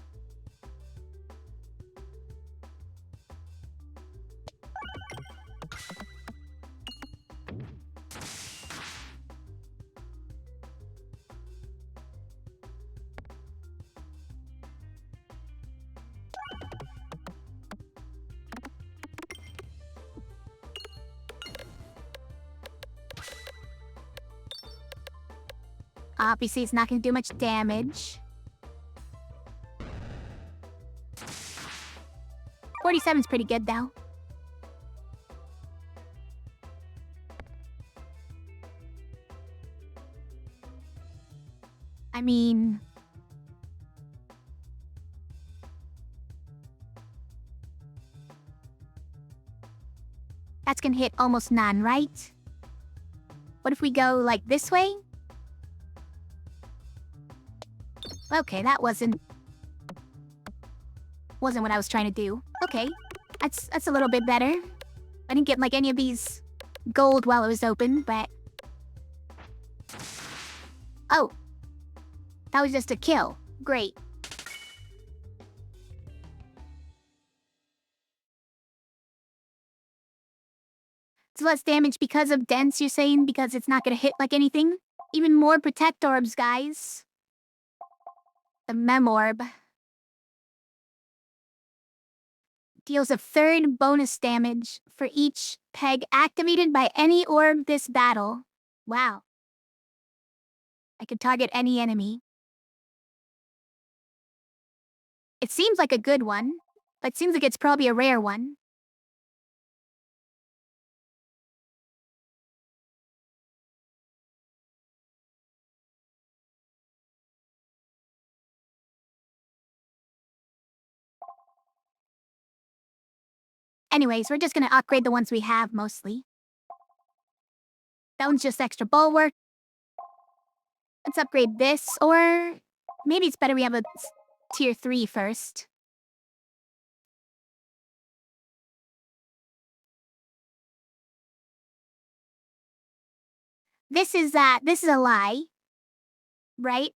Obviously, it's not gonna do much damage. 47's pretty good, though. I mean... that's gonna hit almost none, right? What if we go, like, this way? Okay, that wasn't what I was trying to do. Okay, that's a little bit better. I didn't get, like, any of these gold while it was open, but... oh! That was just a kill. Great. It's less damage because of dense, you're saying? Because it's not gonna hit like anything? Even more protect orbs, guys. The Mem Orb. Deals a third bonus damage for each peg activated by any orb this battle. Wow. I could target any enemy. It seems like a good one, but it seems like it's probably a rare one. Anyways, we're just gonna upgrade the ones we have, mostly. That one's just extra bulwark. Let's upgrade this, or... maybe it's better we have a tier 3 first. This is a lie. Right?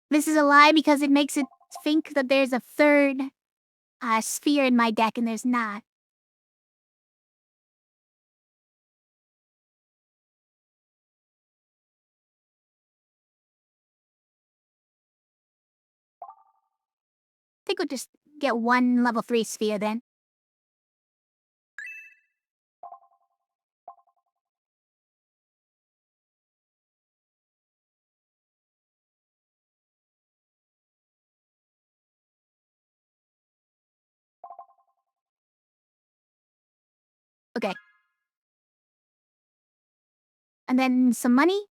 This is a lie because it makes it think that there's a third sphere in my deck and there's not. I think we'll just get one level 3 sphere then. Okay. And then some money?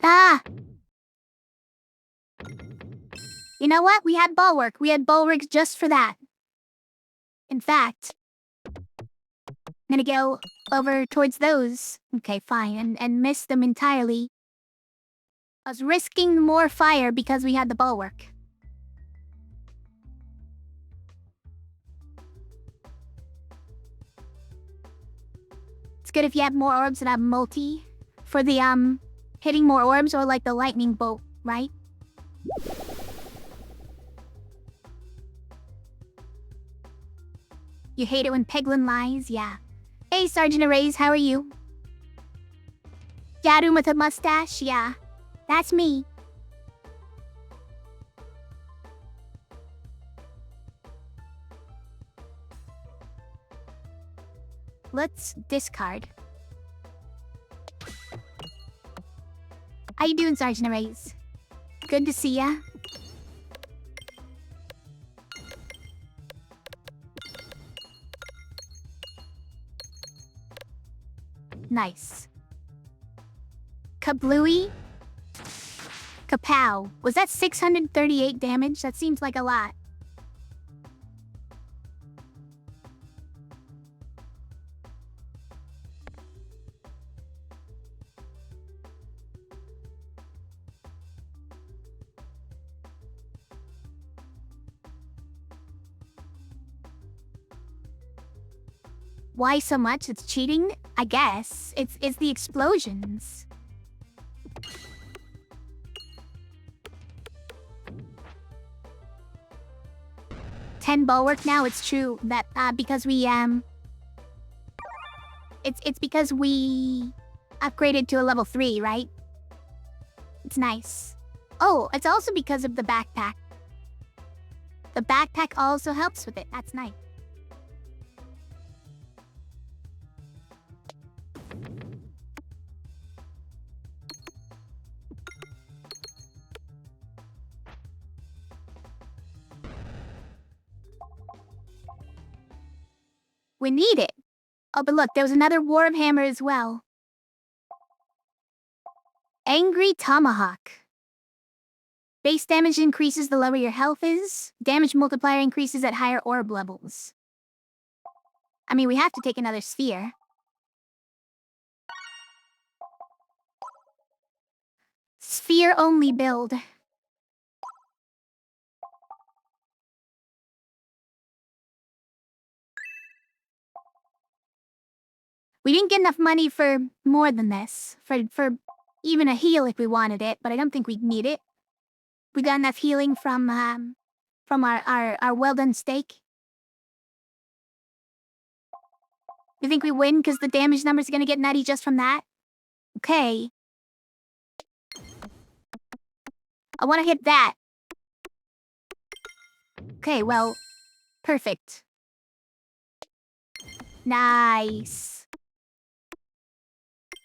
Ah! You know what? We had bulwark. We had bulwarks just for that. In fact, I'm gonna go over towards those. Okay, fine. And miss them entirely. I was risking more fire because we had the bulwark. It's good if you have more orbs and have multi. For the, hitting more orbs or like the lightning bolt, right? You hate it when Peglin lies? Yeah. Hey, Sergeant Arrays, how are you? Yadum with a mustache? Yeah. That's me. Let's discard. How you doing, Sergeant Arrays? Good to see ya. Nice. Kablooey? Kapow. Was that 638 damage? That seems like a lot. Why so much? It's cheating? I guess. It's the explosions. $10 bulwark now, it's true that, because we, It's because we upgraded to a level 3, right? It's nice. Oh, it's also because of the backpack. The backpack also helps with it. That's nice. We need it. Oh, but look, there was another War of Hammer as well. Angry Tomahawk. Base damage increases the lower your health is. Damage multiplier increases at higher orb levels. I mean, we have to take another sphere. Sphere-only build. We didn't get enough money for more than this. For even a heal if we wanted it, but I don't think we'd need it. We got enough healing from our well-done steak. You think we win because the damage numbers are gonna get nutty just from that? Okay. I wanna hit that. Okay, well, perfect. Nice.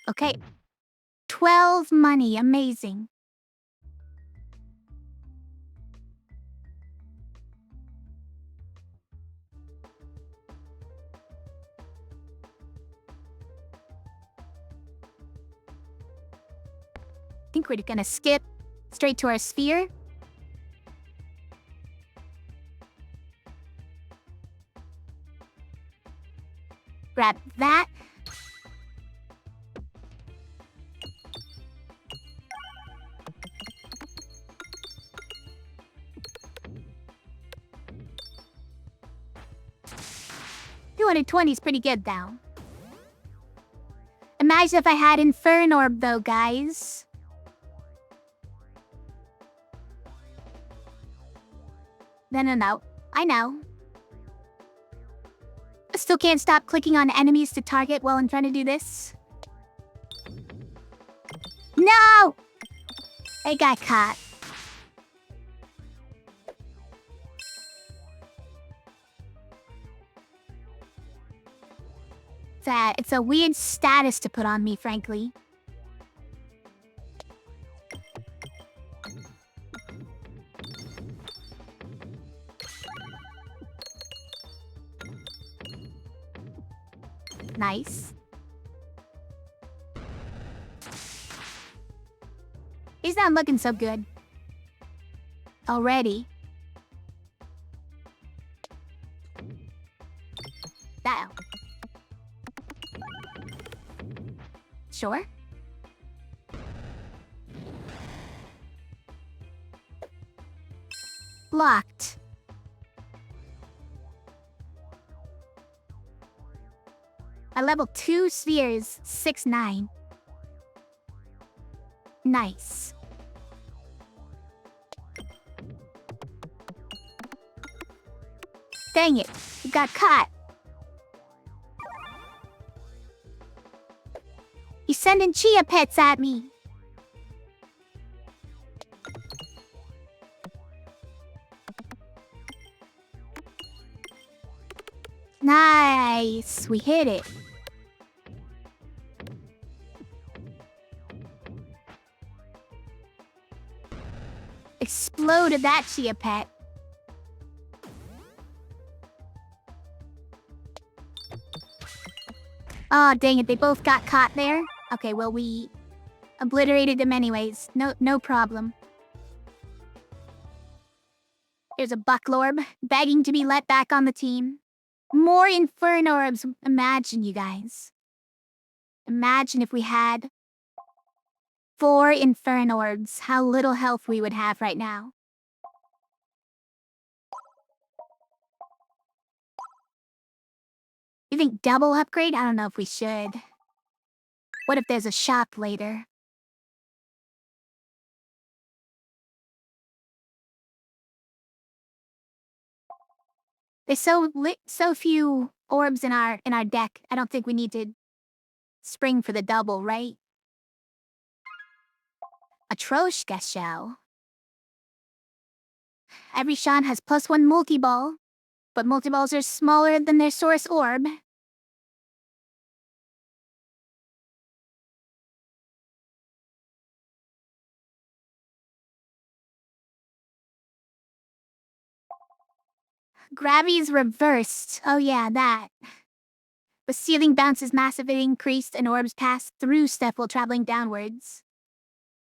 Okay. 12 money, amazing. I think we're gonna skip straight to our sphere. Grab that. $220 is pretty good, though. Imagine if I had Inferno Orb, though, guys. No. I know. I still can't stop clicking on enemies to target while I'm trying to do this. No! I got caught. It's a weird status to put on me, frankly. Nice. He's not looking so good. Already. That. Sure. Blocked. I level 2 spheres, 6-9. Nice. Dang it, you got caught. He's sending chia pets at me. Nice, we hit it. Exploded that chia pet. Oh, dang it, they both got caught there. Okay, well, we obliterated them anyways. No problem. Here's a Bucklorb, begging to be let back on the team. More Inferno Orbs. Imagine, you guys. Imagine if we had 4 Inferno Orbs, how little health we would have right now. You think double upgrade? I don't know if we should. What if there's a shop later? There's so few orbs in our deck. I don't think we need to spring for the double, right? A Troshka shell. Every Shan has +1 multi-ball, but multi-balls are smaller than their source orb. Gravity's reversed. Oh yeah, that. The ceiling bounces massively increased and orbs pass through stuff while traveling downwards.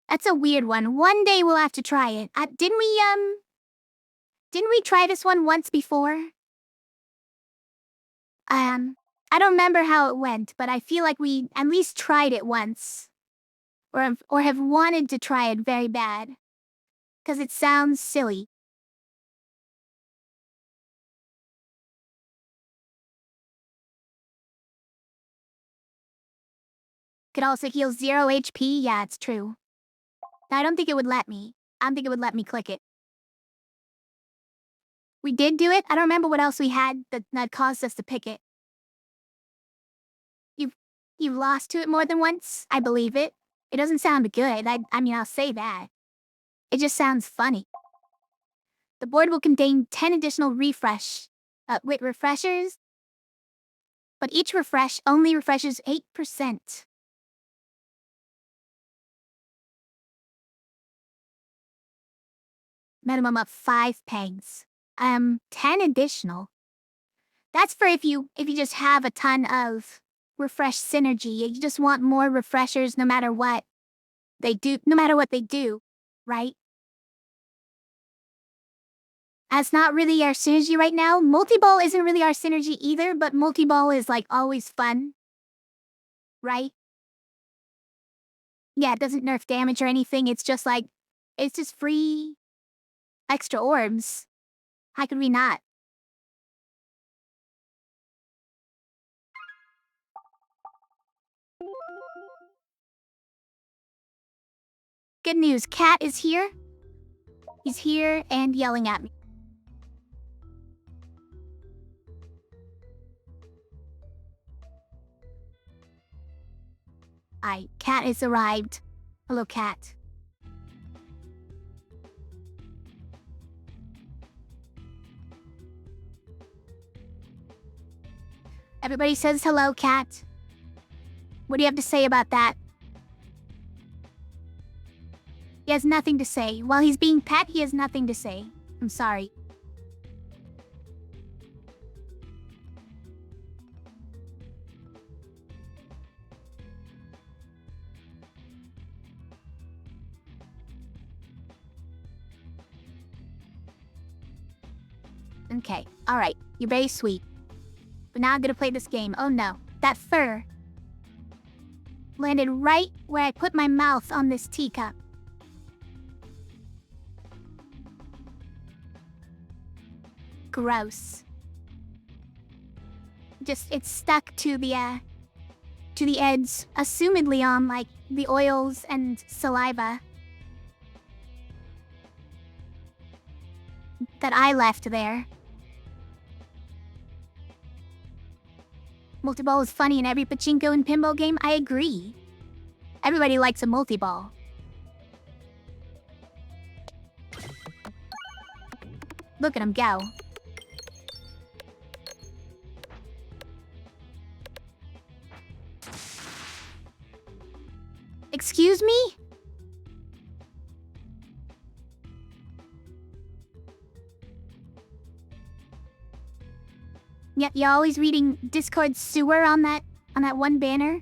That's a weird one. One day we'll have to try it. Didn't we try this one once before? I don't remember how it went, but I feel like we at least tried it once. Or have wanted to try it very bad. 'Cause it sounds silly. Could also heal 0 HP, yeah, it's true. I don't think it would let me. I don't think it would let me click it. We did do it. I don't remember what else we had that caused us to pick it. You've lost to it more than once? I believe it. It doesn't sound good. I mean, I'll say that. It just sounds funny. The board will contain 10 additional refreshers, but each refresh only refreshes 8%. Minimum of 5 pegs. 10 additional. That's for if you just have a ton of refresh synergy. You just want more refreshers no matter what they do, right? That's not really our synergy right now. Multi-ball isn't really our synergy either, but multi-ball is like always fun, right? Yeah, it doesn't nerf damage or anything. It's just free extra orbs. How could we not? Good news, Cat is here. He's here and yelling at me. Cat has arrived. Hello, Cat. Everybody says hello, Cat. What do you have to say about that? He has nothing to say. While he's being pet, he has nothing to say. I'm sorry. Okay, alright. You're very sweet. But now I'm gonna play this game. Oh no. That fur landed right where I put my mouth on this teacup. Gross. It's stuck to the edge, assumedly on, like, the oils and saliva that I left there. Multi-ball is funny in every pachinko and pinball game, I agree. Everybody likes a multi-ball. Look at him go. Excuse me? Yep, you're always reading Discord sewer on that one banner.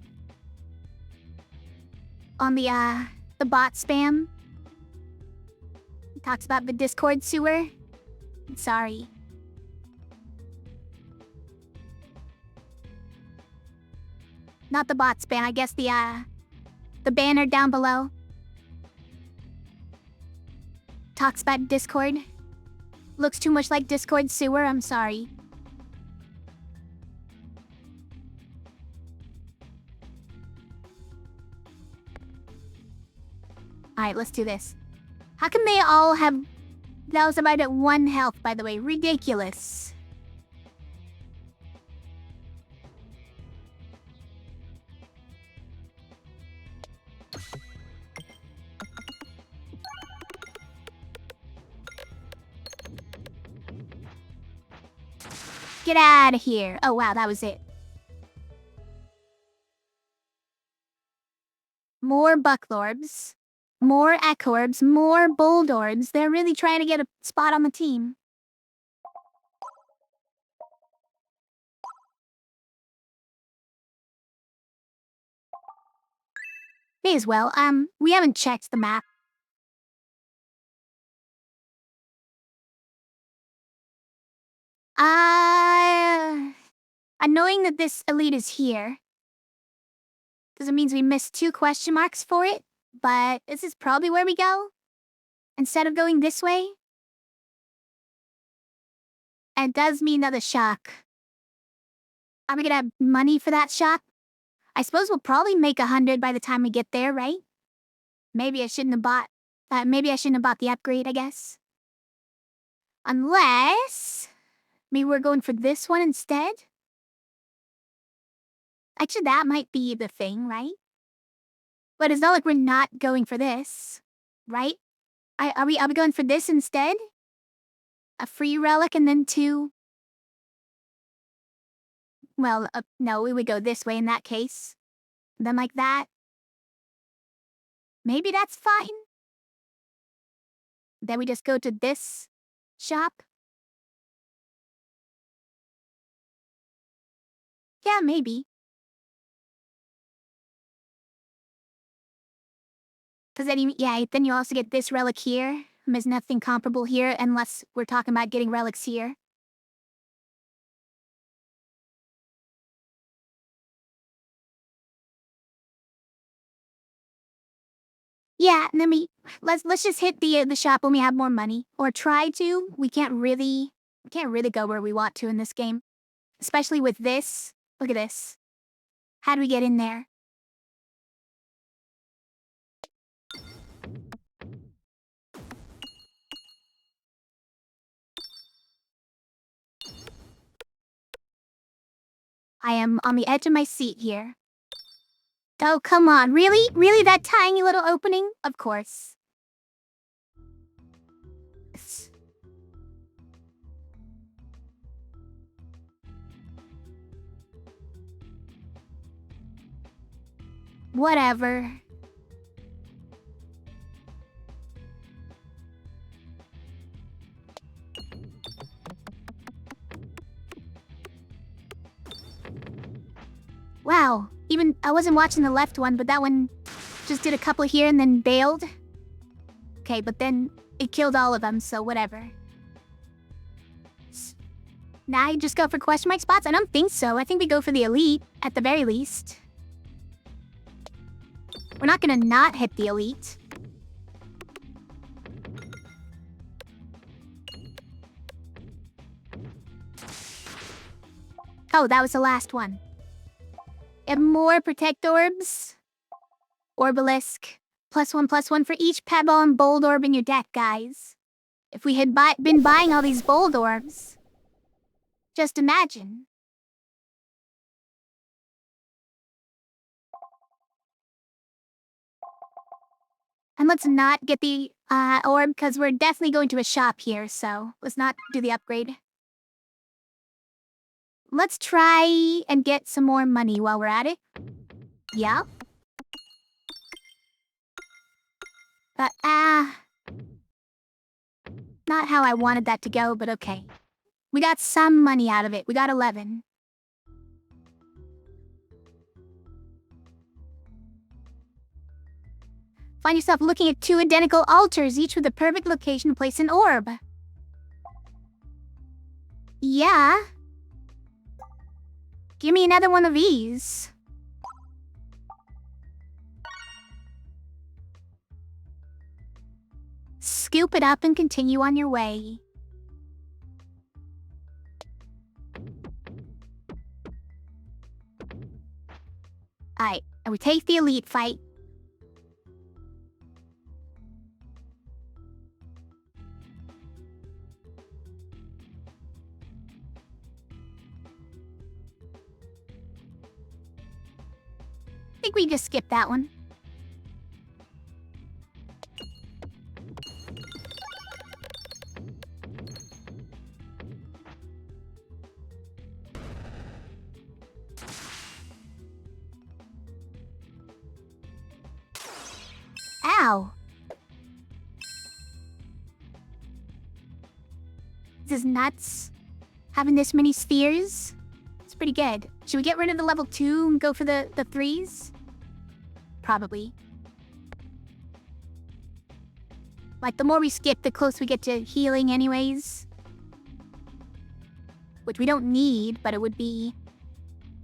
On the bot spam. It talks about the Discord sewer. Sorry. Not the bot spam, I guess the banner down below. Talks about Discord. Looks too much like Discord sewer, I'm sorry. Alright, let's do this. How come they all have... That was about at 1 health, by the way. Ridiculous. Get out of here. Oh wow, that was it. More Bucklorbs. More Echorbs, more Bouldorbs. They're really trying to get a spot on the team. May as well. We haven't checked the map. Knowing that this elite is here, because it means we missed 2 question marks for it, but this is probably where we go, instead of going this way. And it does mean another shock. Are we gonna have money for that shock? I suppose we'll probably make 100 by the time we get there, right? Maybe I shouldn't have bought the upgrade, I guess. Unless maybe we're going for this one instead? Actually, that might be the thing, right? But it's not like we're not going for this, right? Are we going for this instead? A free relic and then 2... Well, no, we would go this way in that case. Then like that. Maybe that's fine. Then we just go to this shop. Yeah, maybe. Because then you also get this relic here. There's nothing comparable here unless we're talking about getting relics here. Yeah, and then let's just hit the shop when we have more money, or try to. We can't really go where we want to in this game, especially with this. Look at this. How do we get in there? I am on the edge of my seat here. Oh, come on. Really? Really, that tiny little opening? Of course. Whatever. Wow. Even I wasn't watching the left one, but that one just did a couple here and then bailed. Okay, but then it killed all of them, so whatever. Now I just go for question mark spots? I don't think so. I think we go for the elite, at the very least. We're not gonna not hit the elite. Oh, that was the last one. And more protect orbs. Orbalisk. +1/+1 for each pebble and bold orb in your deck, guys. If we had been buying all these bold orbs, just imagine. And let's not get the orb, because we're definitely going to a shop here, so let's not do the upgrade. Let's try and get some more money while we're at it. Yeah. But, not how I wanted that to go, but okay. We got some money out of it. We got 11. Find yourself looking at 2 identical altars, each with a perfect location to place an orb. Yeah. Give me another one of these. Scoop it up and continue on your way. Alright, and we take the elite fight. I think we just skip that one. Ow. This is nuts. Having this many spheres. It's pretty good. Should we get rid of the level 2 and go for the 3s? Probably. Like, the more we skip, the closer we get to healing anyways. Which we don't need, but it would be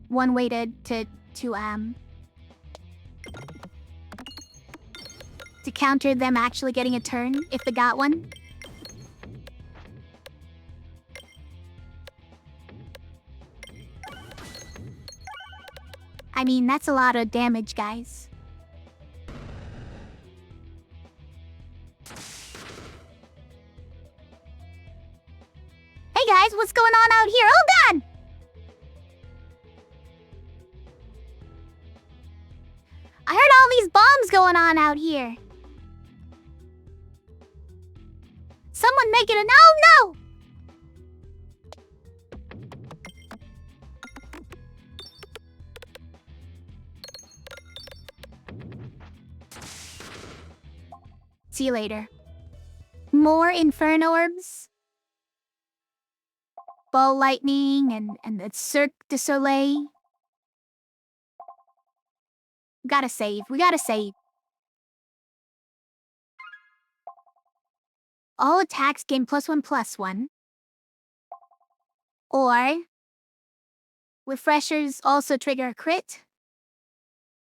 one way to counter them actually getting a turn, if they got one. I mean, that's a lot of damage, guys. Hey guys, what's going on out here? Oh god! I heard all these bombs going on out here. Someone make it a no! See you later. More Inferno Orbs. Ball Lightning and the Cirque du Soleil. We gotta save. All attacks gain +1/+1. Or refreshers also trigger a crit.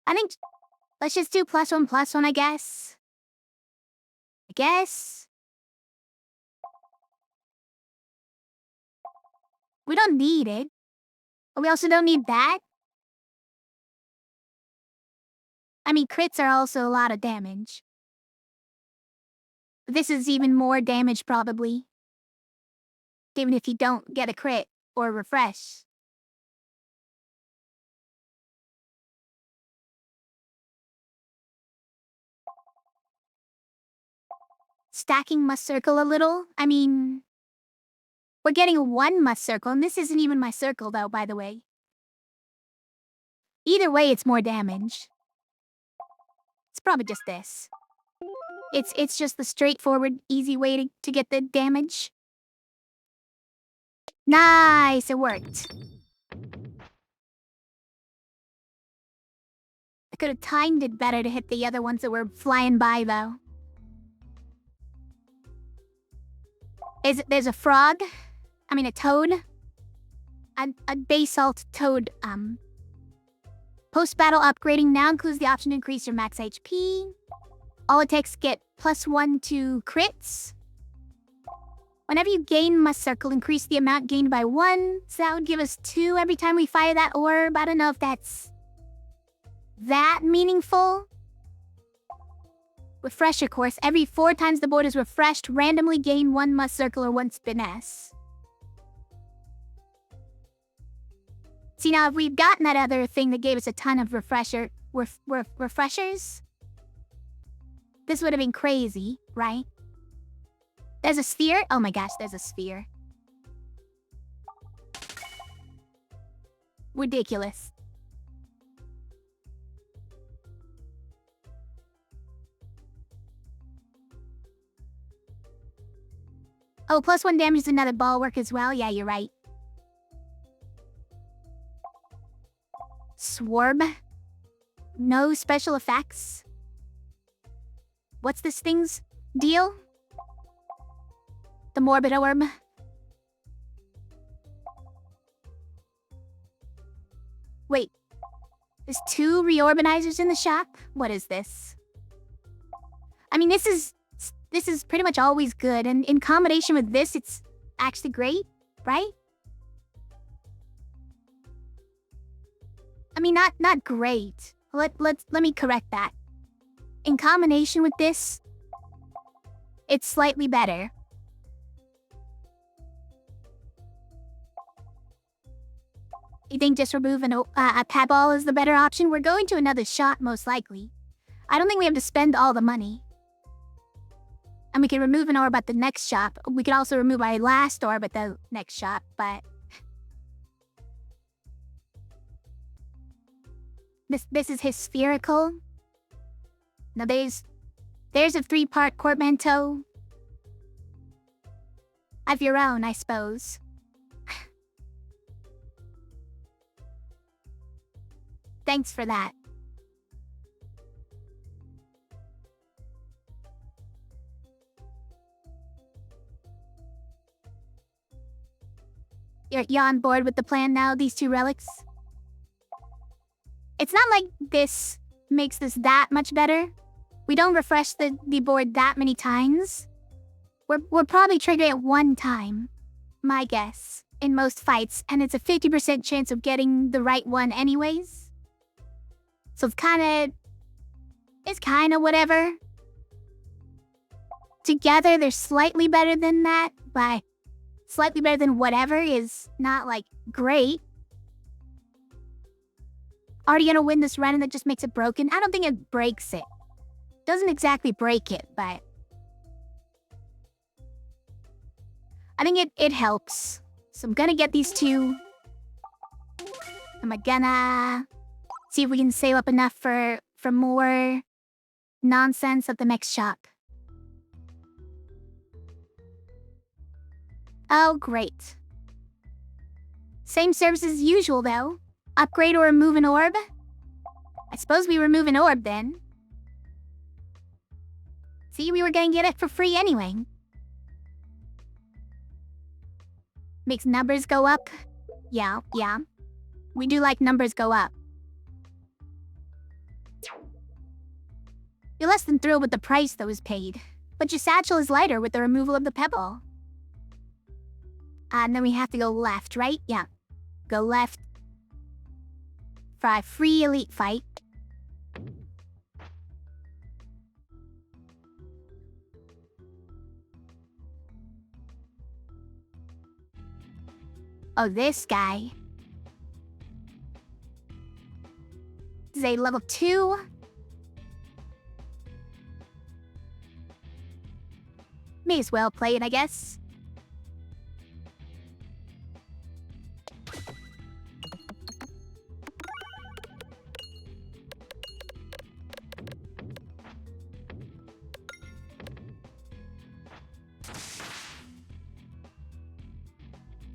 I think let's just do +1/+1, I guess. We don't need it. But we also don't need that. I mean, crits are also a lot of damage. This is even more damage, probably. Even if you don't get a crit or a refresh. Stacking must circle a little. I mean, we're getting one must circle, and this isn't even my circle, though, by the way. Either way, it's more damage. It's probably just this. It's just the straightforward, easy way to get the damage. Nice, it worked. I could have timed it better to hit the other ones that were flying by, though. There's a frog? I mean, a toad? A basalt toad, Post-battle upgrading now includes the option to increase your max HP. All attacks get +1 to crits. Whenever you gain must circle, increase the amount gained by 1. So that would give us 2 every time we fire that orb. I don't know if that's that meaningful. Refresher course. Every 4 times the board is refreshed, randomly gain 1 must circle or 1 spin S. See, now, if we'd gotten that other thing that gave us a ton of refreshers, this would have been crazy, right? There's a sphere? Oh my gosh, there's a sphere. Ridiculous. Oh, +1 damage is another ball work as well. Yeah, you're right. Swarb. No special effects. What's this thing's deal? The Morbid Orb. Wait. There's 2 reorganizers in the shop? What is this? I mean, this is pretty much always good, and in combination with this, it's actually great, right? I mean, not great. Let me correct that. In combination with this, it's slightly better. You think just removing a pad ball is the better option? We're going to another shop, most likely. I don't think we have to spend all the money. And we can remove an orb at the next shop. We could also remove our last orb at the next shop, but... This is his spherical. Now there's a 3-part portmanteau. Of your own, I suppose. Thanks for that. You're on board with the plan now, these two relics? It's not like this makes this that much better. We don't refresh the board that many times. We're probably triggering it one time, my guess, in most fights, and it's a 50% chance of getting the right one anyways. So it's kinda whatever. Together, they're slightly better than that, but slightly better than whatever is not, like, great. Are you gonna win this run and that just makes it broken? I don't think it breaks it. Doesn't exactly break it, but I think it helps. So I'm gonna get these two. I'm gonna see if we can save up enough for more nonsense at the next shop. Oh, great. Same service as usual, though. Upgrade or remove an orb? I suppose we remove an orb, then. See, we were gonna get it for free anyway. Makes numbers go up? Yeah. We do like numbers go up. You're less than thrilled with the price that was paid, but your satchel is lighter with the removal of the pebble. And then we have to go left, right? Yeah. Go left. For a free elite fight. Oh, this guy. This is a level 2. May as well play it, I guess.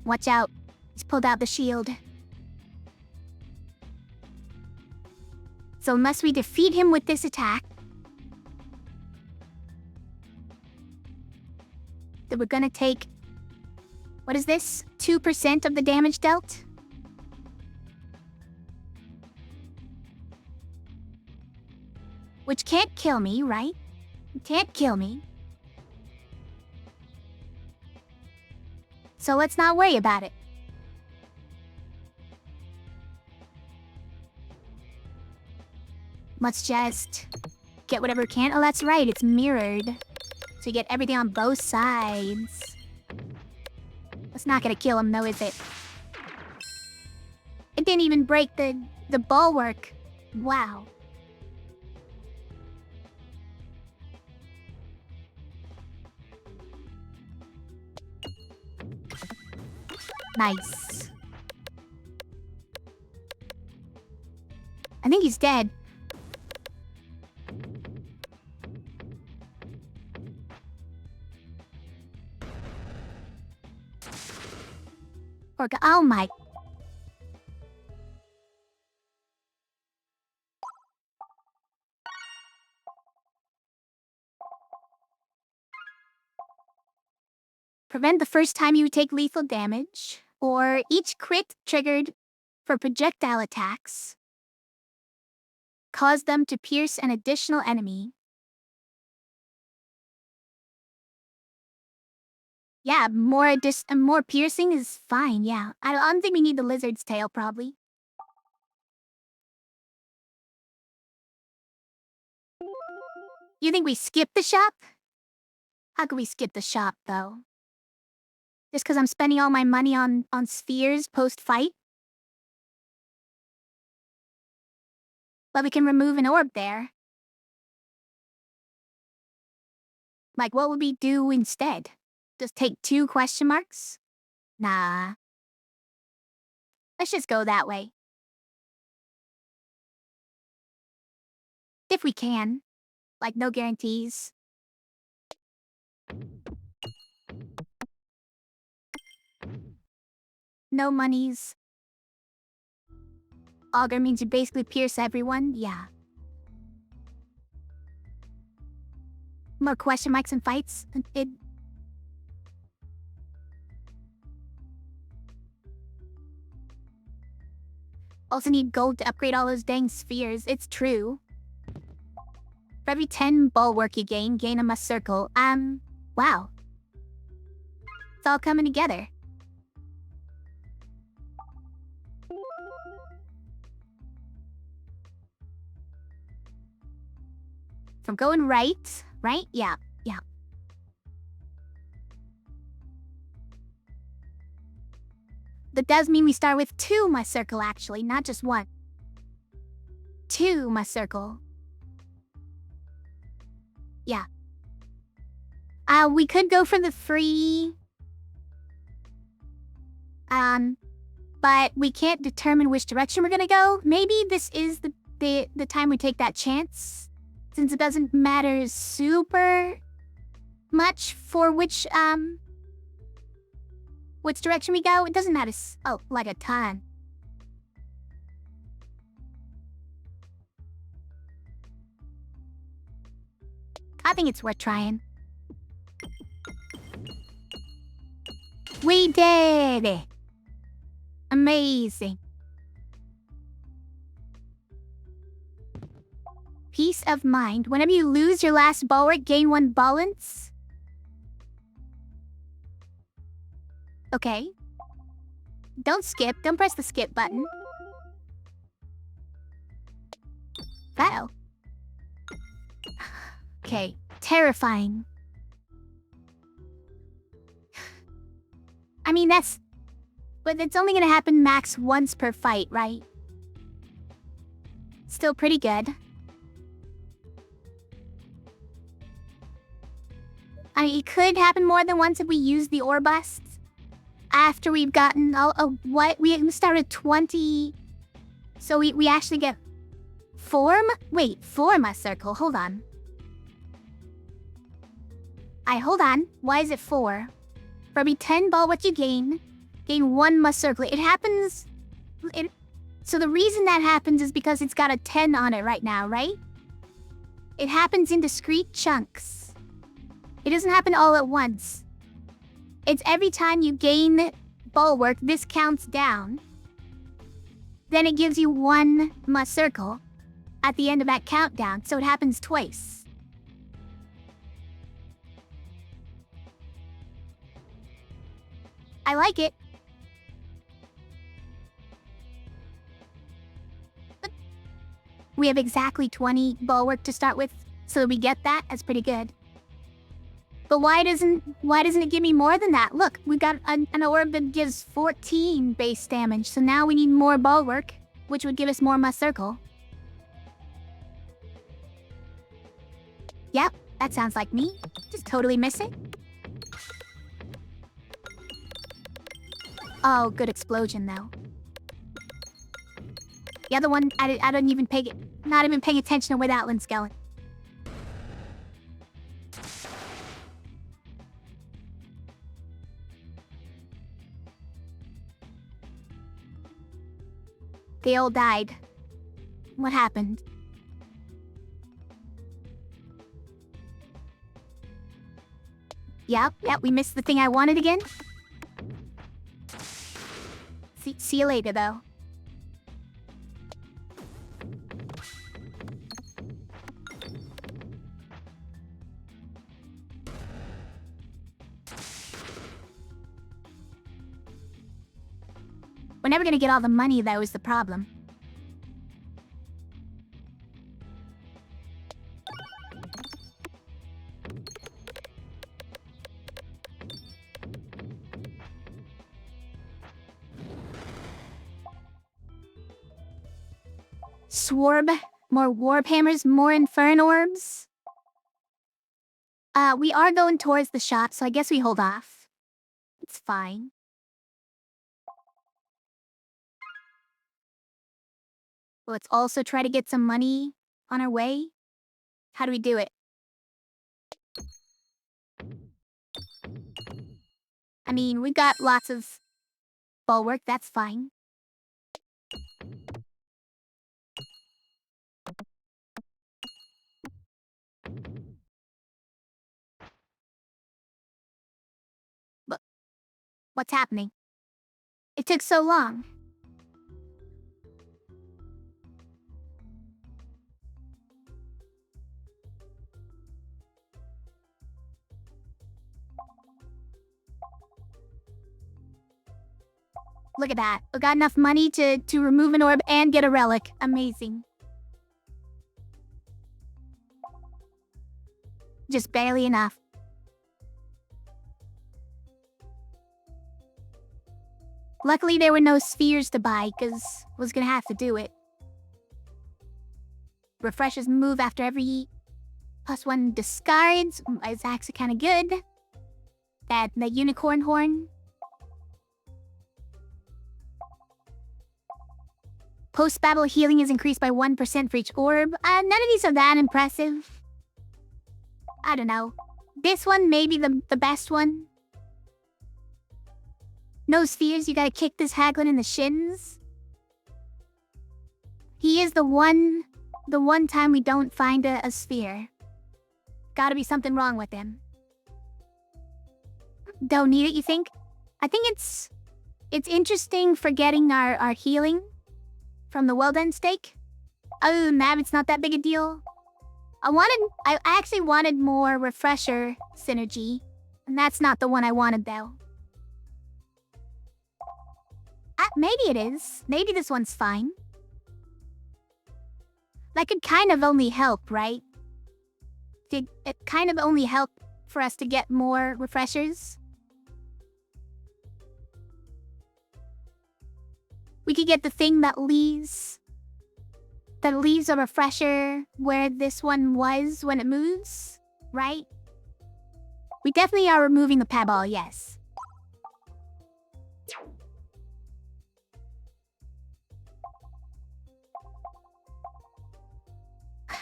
Watch out. He's pulled out the shield. So must we defeat him with this attack? That we're gonna take... What is this? 2% of the damage dealt? Which can't kill me, right? It can't kill me. So let's not worry about it. Let's just get whatever we can. Oh, that's right, it's mirrored. So you get everything on both sides. That's not gonna kill him though, is it? It didn't even break the bulwark. Wow. Nice. I think he's dead. Oh my. Prevent the first time you take lethal damage, or each crit triggered for projectile attacks. Cause them to pierce an additional enemy. Yeah, more piercing is fine, yeah. I don't think we need the lizard's tail, probably. You think we skip the shop? How could we skip the shop, though? Just because I'm spending all my money on spheres post-fight? But we can remove an orb there. Like, what would we do instead? Just take 2 question marks? Nah. Let's just go that way. If we can. Like, no guarantees. No monies. Augur means you basically pierce everyone? Yeah. More question marks and fights? Also need gold to upgrade all those dang spheres. It's true. For every 10 bulwark you gain a must circle. Wow. It's all coming together. From going right? Yeah. That does mean we start with 2 must circle, actually, not just 1. 2 must circle. Yeah. We could go for the free... but we can't determine which direction we're gonna go. Maybe this is the time we take that chance, since it doesn't matter super much for which direction we go. It doesn't matter, like a ton. I think it's worth trying. We did it! Amazing. Peace of mind. Whenever you lose your last bulwark, gain 1 balance. Okay. Don't skip. Don't press the skip button. Uh-oh. Okay. Terrifying. I mean, but it's only gonna happen max once per fight, right? Still pretty good. I mean, it could happen more than once if we use the ore busts. After we've gotten what? We started 20... So we actually get 4? Wait, 4 must circle. Hold on. Hold on. Why is it 4? For every 10 ball what you gain 1 must circle. It happens... So the reason that happens is because it's got a 10 on it right now, right? It happens in discrete chunks. It doesn't happen all at once. It's every time you gain bulwark, this counts down. Then it gives you 1 must circle at the end of that countdown, so it happens twice. I like it. But we have exactly 20 bulwark to start with, so we get that. That's pretty good. But why doesn't it give me more than that? Look, we got an orb that gives 14 base damage, so now we need more bulwark, which would give us more must circle. Yep, that sounds like me. Just totally miss it. Oh, good explosion though. The other one, I don't even not even paying attention to where that one's going. They all died. What happened? Yep, we missed the thing I wanted again. See you later, though. We're never gonna get all the money, though, is the problem. Swarb, more warp hammers, more inferno orbs. We are going towards the shop, so I guess we hold off. It's fine. Let's also try to get some money on our way. How do we do it? I mean, we've got lots of bulwark, that's fine. But what's happening? It took so long. Look at that. We got enough money to remove an orb and get a relic. Amazing. Just barely enough. Luckily, there were no spheres to buy, because I was gonna have to do it. Refreshes move after every +1 discards. Is actually kind of good. That unicorn horn. Post-battle healing is increased by 1% for each orb. None of these are that impressive. I don't know. This one may be the best one. No spheres, you gotta kick this Haglin in the shins. He is the one time we don't find a sphere. Gotta be something wrong with him. Don't need it, you think? I think it's interesting for getting our healing from the well-done steak. Other than that, it's not that big a deal. I actually wanted more refresher synergy, and that's not the one I wanted though. Maybe it is. Maybe this one's fine. That could kind of only help, right? Did it kind of only help for us to get more refreshers? We could get the thing that leaves a refresher where this one was when it moves, right? We definitely are removing the pebble, yes.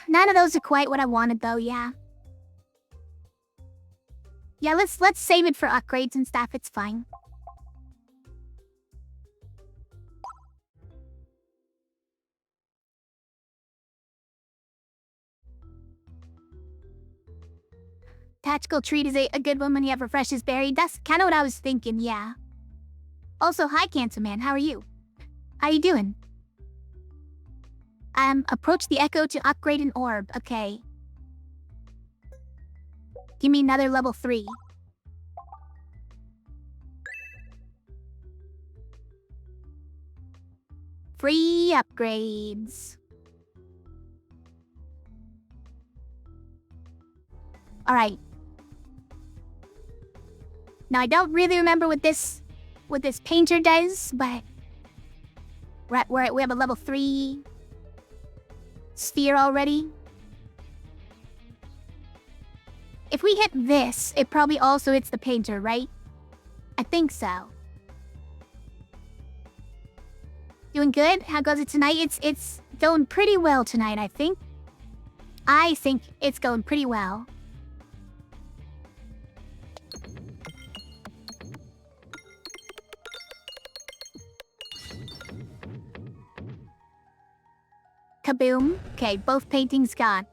None of those are quite what I wanted though, yeah. Yeah, let's save it for upgrades and stuff, it's fine. Tactical treat is a good one when you have refreshes buried. That's kind of what I was thinking, yeah. Also, hi Cancer Man, how are you? How you doing? Approach the Echo to upgrade an orb. Okay. Give me another level 3. Free upgrades. Alright. Now I don't really remember what this painter does, but we have a level 3 sphere already. If we hit this, it probably also hits the painter, right? I think so. Doing good? How goes it tonight? It's going pretty well tonight, I think. I think it's going pretty well. Kaboom. Okay, both paintings gone.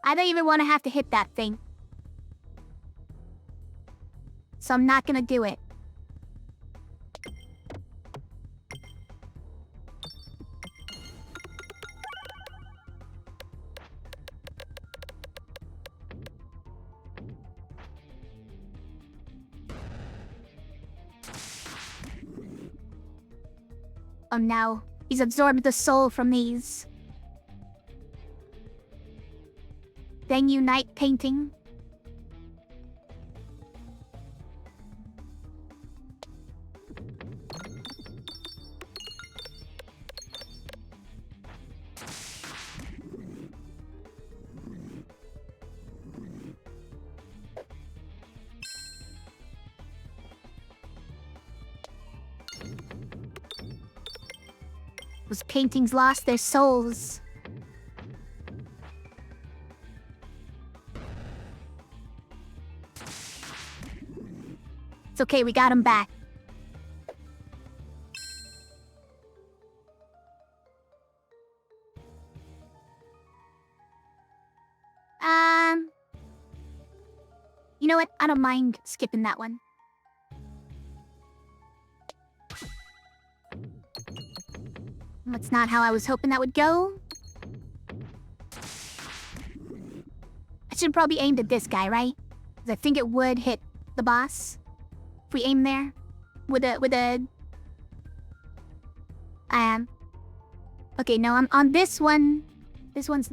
I don't even want to have to hit that thing. So I'm not gonna do it. Oh no, he's absorbed the soul from these. Then unite painting. Those paintings lost their souls. It's okay, we got them back. You know what? I don't mind skipping that one. That's not how I was hoping that would go. I should probably aimed at this guy, right? 'Cause I think it would hit the boss if we aim there with a. Okay, no, I'm on this one. This one's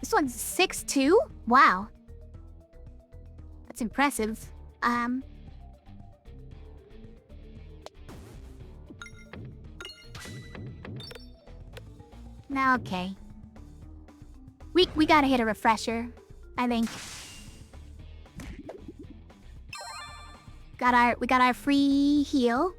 6'2"? Wow. That's impressive. Now, okay. We gotta hit a refresher, I think. We got our free heal.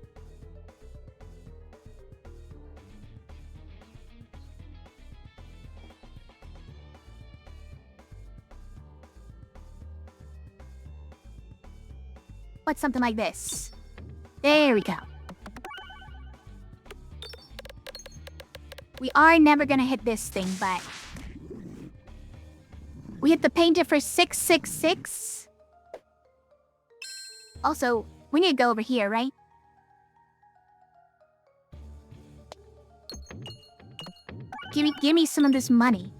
What's something like this? There we go. We are never gonna hit this thing, but we hit the painter for 666. Also, we need to go over here, right? Give me some of this money.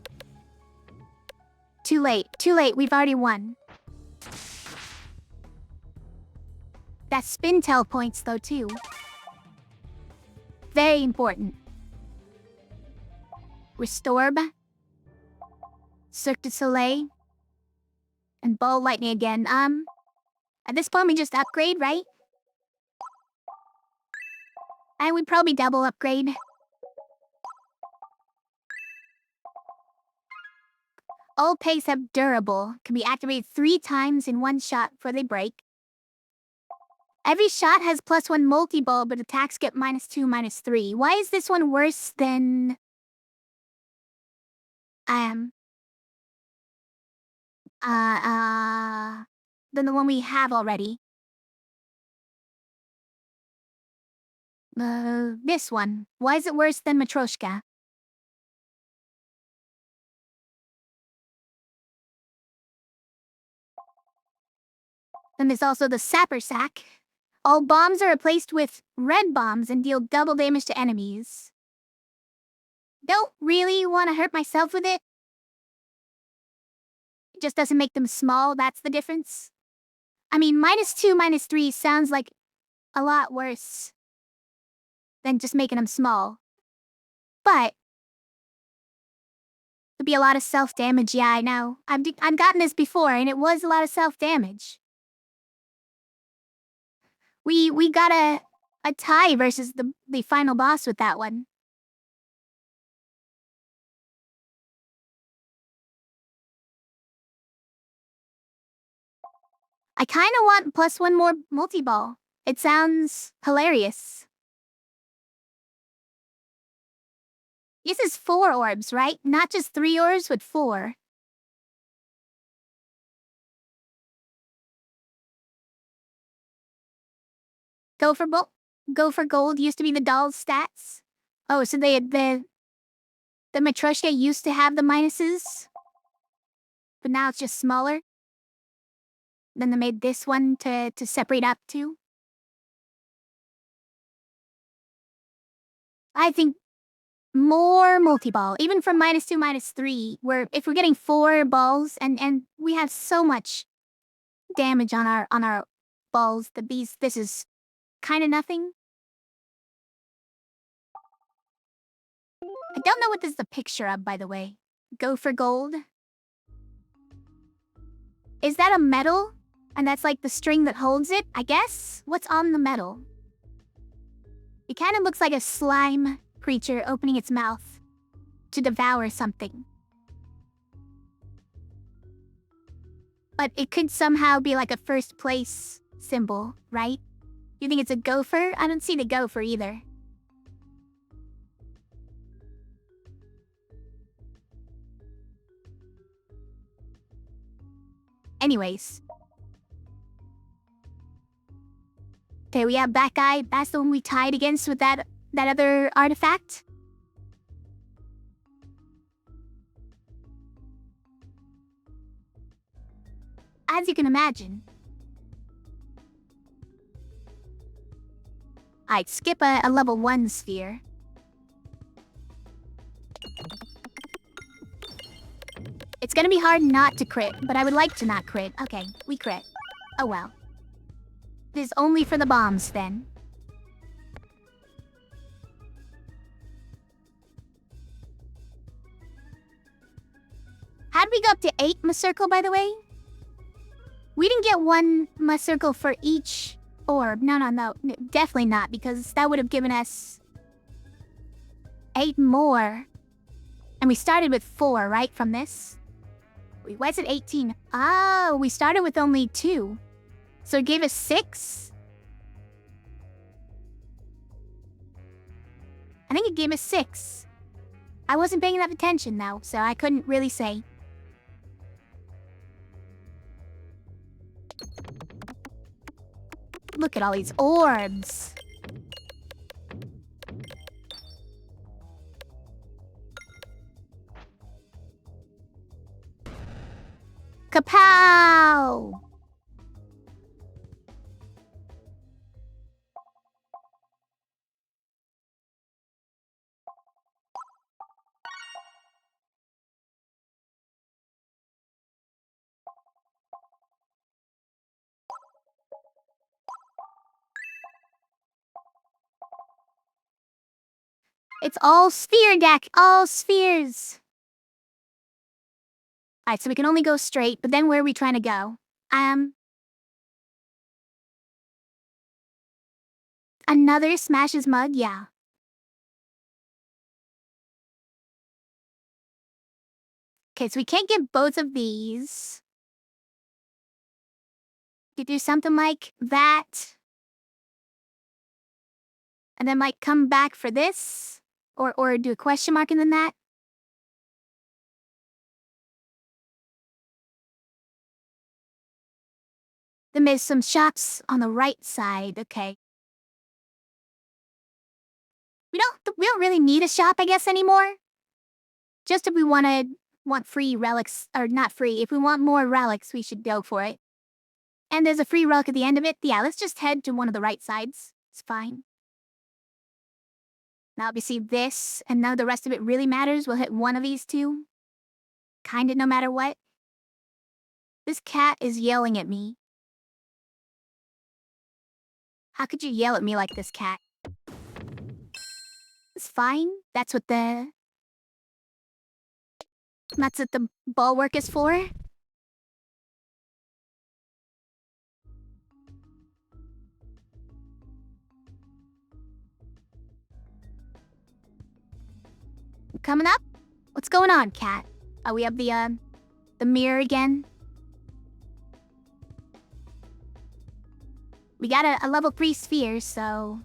Too late, we've already won. That spin tail points though too. Very important. Restorb. Cirque du Soleil. And Ball Lightning again. At this point we just upgrade, right? And we'd probably double upgrade. All pace have durable. Can be activated 3 times in one shot before they break. Every shot has +1 multi-ball, but attacks get -2, -3. Why is this one worse than... than the one we have already? This one. Why is it worse than Matryoshka? Then there's also the Sapper Sack. All bombs are replaced with red bombs and deal double damage to enemies. Don't really want to hurt myself with it. It just doesn't make them small, that's the difference. I mean, -2, -3 sounds like a lot worse than just making them small. But it'd be a lot of self-damage, yeah, I know. I've gotten this before, and it was a lot of self-damage. We got a tie versus the final boss with that one. I kinda want +1 more multi-ball. It sounds hilarious. This is 4 orbs, right? Not just 3 orbs, but 4. Go for gold used to be the doll's stats. Oh, so the Matryoshka used to have the minuses, but now it's just smaller. Then they made this one to separate up to. I think more multi-ball, even from -2, -3, where if we're getting 4 balls and we have so much damage on our balls that this is kind of nothing. I don't know what this is a picture of, by the way. Go for gold. Is that a medal? And that's like the string that holds it, I guess? What's on the medal? It kind of looks like a slime creature opening its mouth to devour something. But it could somehow be like a first place symbol, right? You think it's a gopher? I don't see the gopher either. Anyways. Okay, we have that guy. That's the one we tied against with that other artifact. As you can imagine. I'd skip a level 1 sphere. It's gonna be hard not to crit, but I would like to not crit. Okay, we crit. Oh well. This is only for the bombs, then. How'd we go up to 8 circle, by the way? We didn't get 1 circle for each orb. No. Definitely not, because that would have given us 8 more. And we started with 4, right, from this? Wait, why is it 18? Oh, we started with only 2. So it gave us 6? I think it gave us 6. I wasn't paying enough attention, though, so I couldn't really say. Look at all these orbs. Kapow! It's all sphere deck, all spheres. Alright, so we can only go straight, but then where are we trying to go? Another Smashes mug, yeah. Okay, so we can't get both of these. Could do something like that. And then like come back for this. Or do a question mark and then that. Then there's some shops on the right side, okay. We don't really need a shop, I guess, anymore. Just if we want free relics, or not free, if we want more relics, we should go for it. And there's a free relic at the end of it. Yeah, let's just head to one of the right sides. It's fine. Now obviously this, and now the rest of it really matters. We'll hit one of these two. Kinda no matter what. This cat is yelling at me. How could you yell at me like this, cat? It's fine. That's what the bulwark is for. Coming up? What's going on, cat? Oh, we have the mirror again. We got a level 3 sphere, so...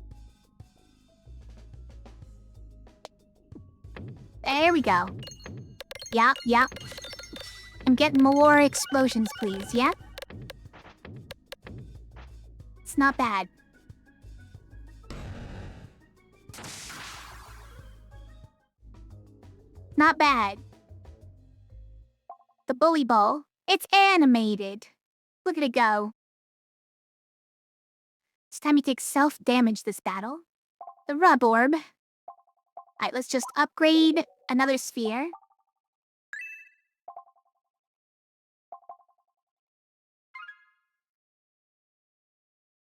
There we go. Yeah. I'm getting more explosions, please, yeah? It's not bad. Not bad. The bully ball. It's animated. Look at it go. It's time you take self-damage this battle. The rub orb. Alright, let's just upgrade another sphere.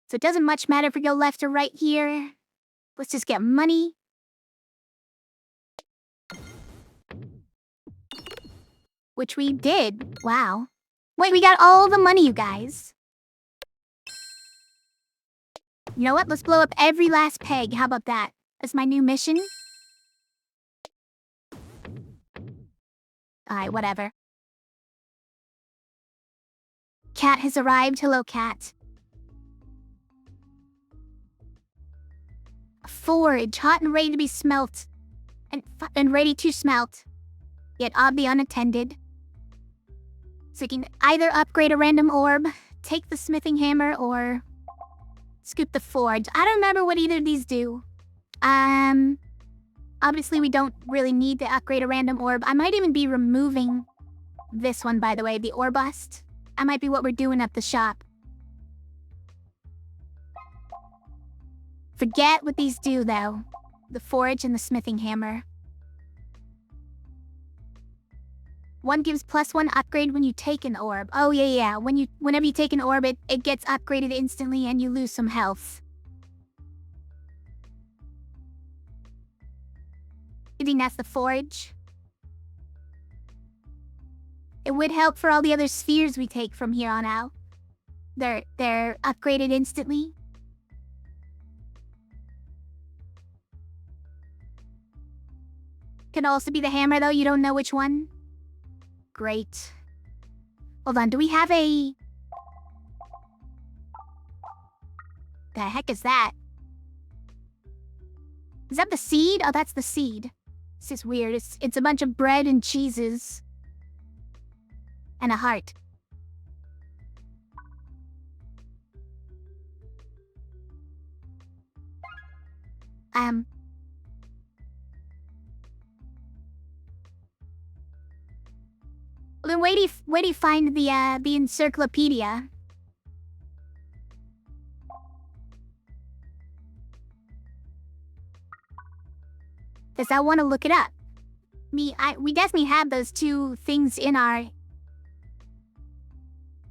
So it doesn't much matter if we go left or right here. Let's just get money. Which we did. Wow. Wait, we got all the money, you guys. You know what? Let's blow up every last peg. How about that? That's my new mission. Alright, whatever. Cat has arrived. Hello, cat. Forage, hot and ready to be smelt. And ready to smelt. Yet oddly unattended. So you can either upgrade a random orb, take the smithing hammer, or scoop the forge. I don't remember what either of these do. Obviously we don't really need to upgrade a random orb. I might even be removing this one, by the way, the orb bust. That might be what we're doing at the shop. Forget what these do, though. The forge and the smithing hammer. One gives +1 upgrade when you take an orb. Oh yeah. Whenever you take an orb, it gets upgraded instantly and you lose some health. You think that's the forge? It would help for all the other spheres we take from here on out. They're upgraded instantly. Could also be the hammer though, you don't know which one? Great. Hold on, do we have a... The heck is that? Is that the seed? Oh, that's the seed. This is weird. It's a bunch of bread and cheeses. And a heart. Well, then wait till you find the encyclopedia. Cause I want to look it up. We definitely have those two things in our...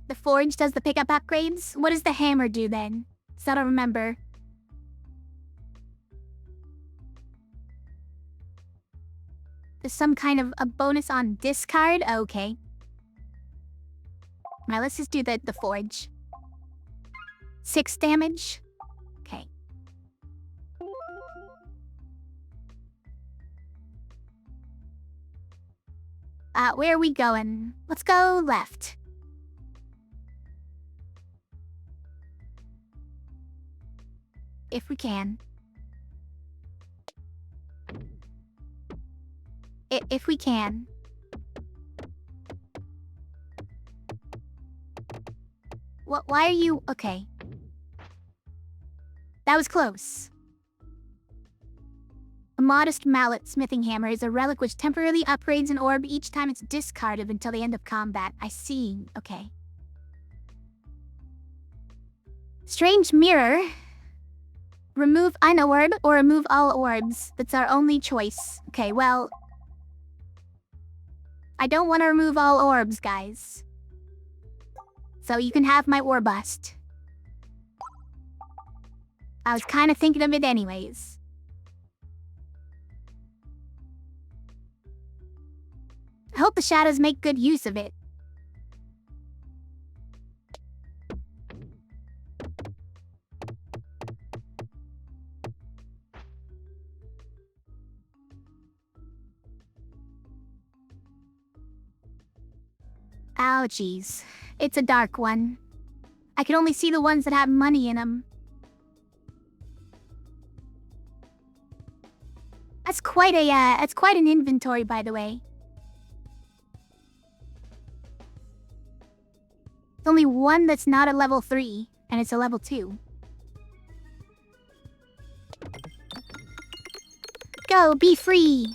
The forge does the pickup upgrades? What does the hammer do then? So I don't remember. There's some kind of a bonus on discard? Okay. Alright, let's just do the forge. 6 damage? Okay. Where are we going? Let's go left. If we can. If we can. What? Why are you... Okay. That was close. A modest mallet smithing hammer is a relic which temporarily upgrades an orb each time it's discarded until the end of combat. I see. Okay. Strange mirror. Remove an orb or remove all orbs. That's our only choice. Okay, well... I don't want to remove all orbs, guys. So you can have my orb bust. I was kind of thinking of it anyways. I hope the shadows make good use of it. Ouchies. It's a dark one. I can only see the ones that have money in them. That's quite an inventory, by the way. There's only one that's not a level 3, and it's a level 2. Go, be free!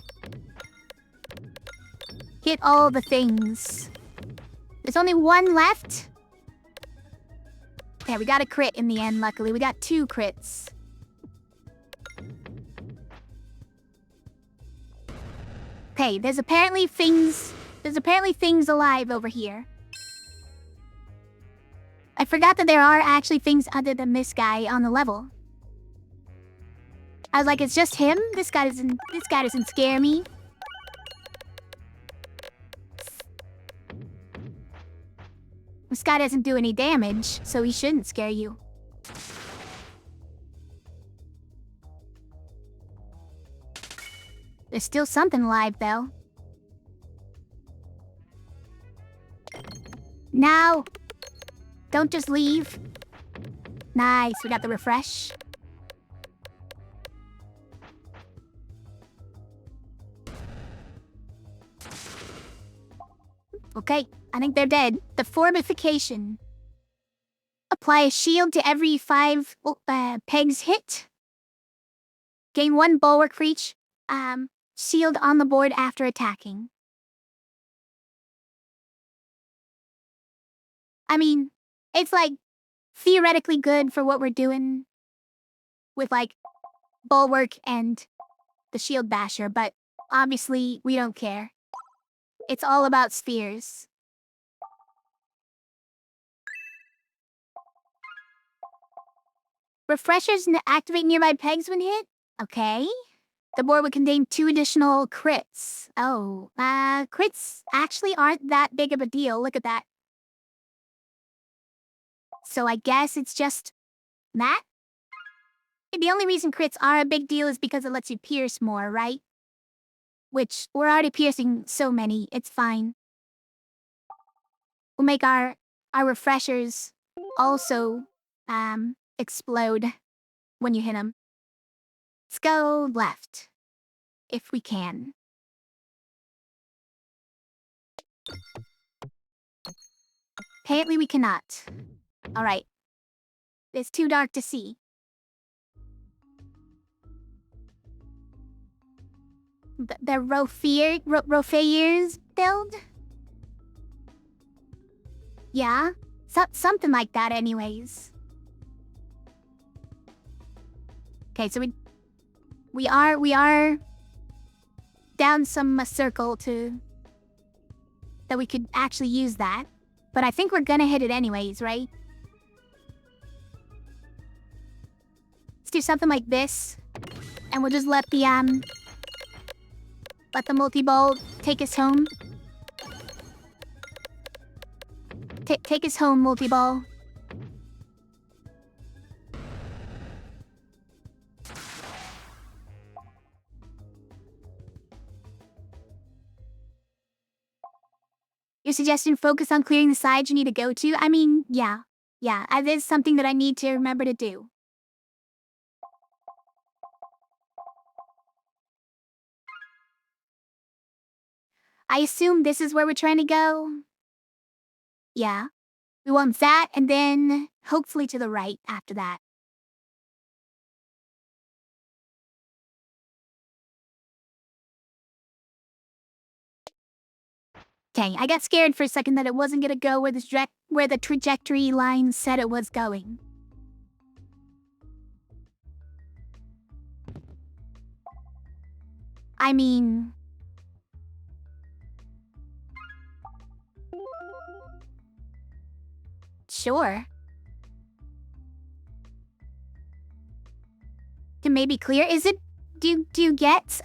Hit all the things. There's only one left? Yeah, we got a crit in the end, luckily. We got 2 crits. Okay, there's apparently things alive over here. I forgot that there are actually things other than this guy on the level. I was like, it's just him? This guy doesn't scare me. This guy doesn't do any damage, so he shouldn't scare you. There's still something alive, though. Now! Don't just leave. Nice, we got the refresh. Okay, I think they're dead. The fortification. Apply a shield to every 5 pegs hit. Gain 1 bulwark for each shield on the board after attacking. I mean, it's like theoretically good for what we're doing with like bulwark and the shield basher, but obviously we don't care. It's all about spheres. Refreshers activate nearby pegs when hit? Okay. The board would contain 2 additional crits. Oh, crits actually aren't that big of a deal. Look at that. So I guess it's just that? The only reason crits are a big deal is because it lets you pierce more, right? Which, we're already piercing so many, it's fine. We'll make our refreshers also, explode when you hit them. Let's go left, if we can. Apparently we cannot. Alright. It's too dark to see. The Rofeir's build? Yeah? Something like that anyways. Okay, so we are down some circle to that we could actually use that. But I think we're gonna hit it anyways, right? Let's do something like this. And we'll just let the multi-ball take us home. Take us home, multi-ball. Your suggestion, focus on clearing the sides you need to go to? I mean, yeah. Yeah, that is something that I need to remember to do. I assume this is where we're trying to go? Yeah. We want that, and then hopefully to the right after that. Okay, I got scared for a second that it wasn't gonna go where the trajectory line said it was going. I mean... Sure. To maybe clear, is it... Do you get,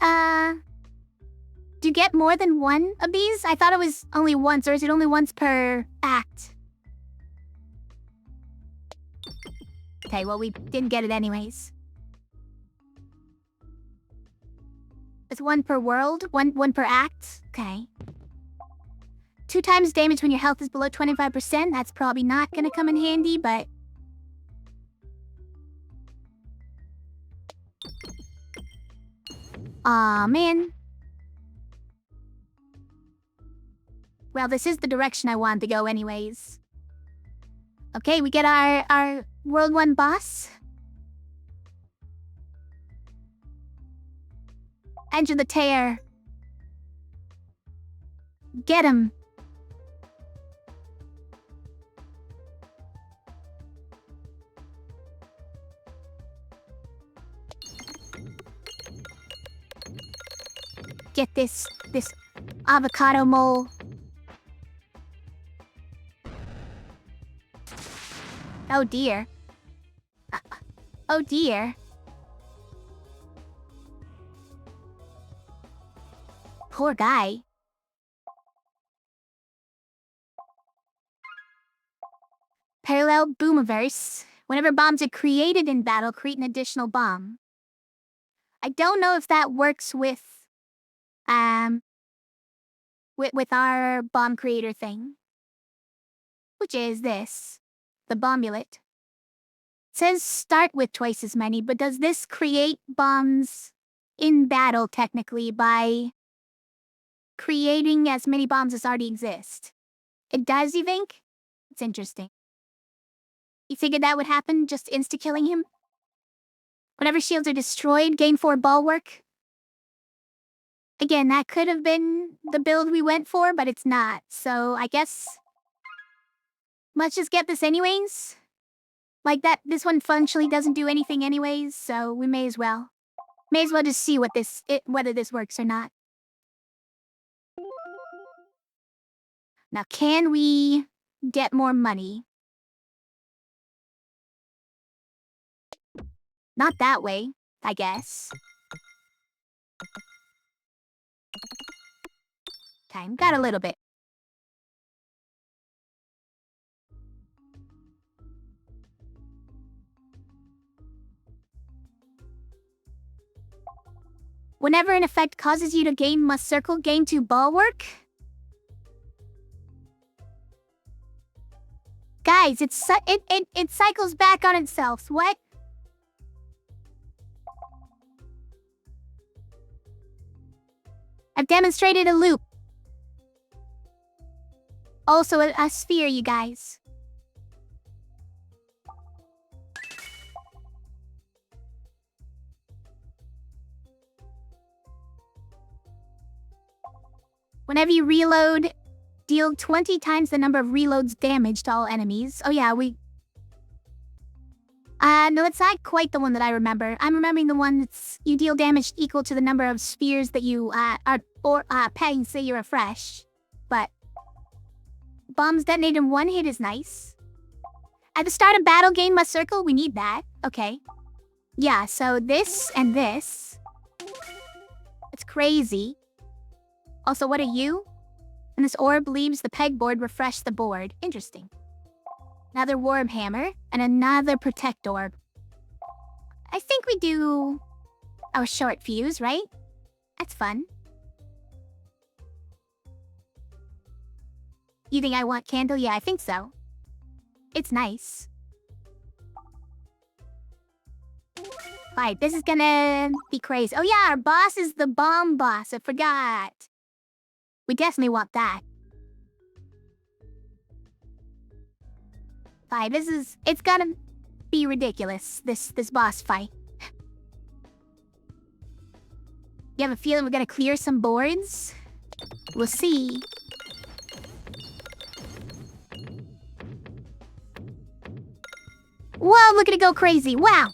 do you get more than one of these? I thought it was only once, or is it only once per act? Okay, well, we didn't get it anyways. It's one per world? One per act? Okay. 2 times damage when your health is below 25%. That's probably not gonna come in handy, but... Aw, man. Well, this is the direction I wanted to go anyways. Okay, we get our World 1 boss. Enter the tear. Get him. Get this avocado mole. Oh dear. Oh dear. Poor guy. Parallel boomiverse. Whenever bombs are created in battle, create an additional bomb. I don't know if that works with our bomb creator thing. Which is this. The bombulet. It says start with twice as many, but does this create bombs in battle technically by creating as many bombs as already exist? It does, you think? It's interesting. You figured that would happen, just insta-killing him? Whenever shields are destroyed, gain 4 bulwark. Again, that could have been the build we went for, but it's not, so I guess... Let's just get this anyways. Like that, this one functionally doesn't do anything anyways, so we may as well. May as well just see whether this works or not. Now, can we get more money? Not that way, I guess. Okay, got a little bit. Whenever an effect causes you to gain, must circle gain 2 bulwark. Guys, it cycles back on itself. What? I've demonstrated a loop. Also a sphere, you guys. Whenever you reload, deal 20 times the number of reloads damage to all enemies. Oh yeah, no, it's not quite the one that I remember. I'm remembering the one that's you deal damage equal to the number of spheres that you paying say you refresh. But bombs detonate in 1 hit is nice. At the start of battle, gain must circle. We need that. Okay. Yeah, so this and this. It's crazy. Also, what are you? And this orb leaves the pegboard, refresh the board. Interesting. Another warp hammer and another protect orb. I think we do our short fuse, right? That's fun. You think I want candle? Yeah, I think so. It's nice. Alright, this is gonna be crazy. Oh yeah, our boss is the bomb boss. I forgot. We definitely want that. Fine, it's gonna be ridiculous, this boss fight. You have a feeling we're gonna clear some boards? We'll see. Whoa, look at it go crazy, wow!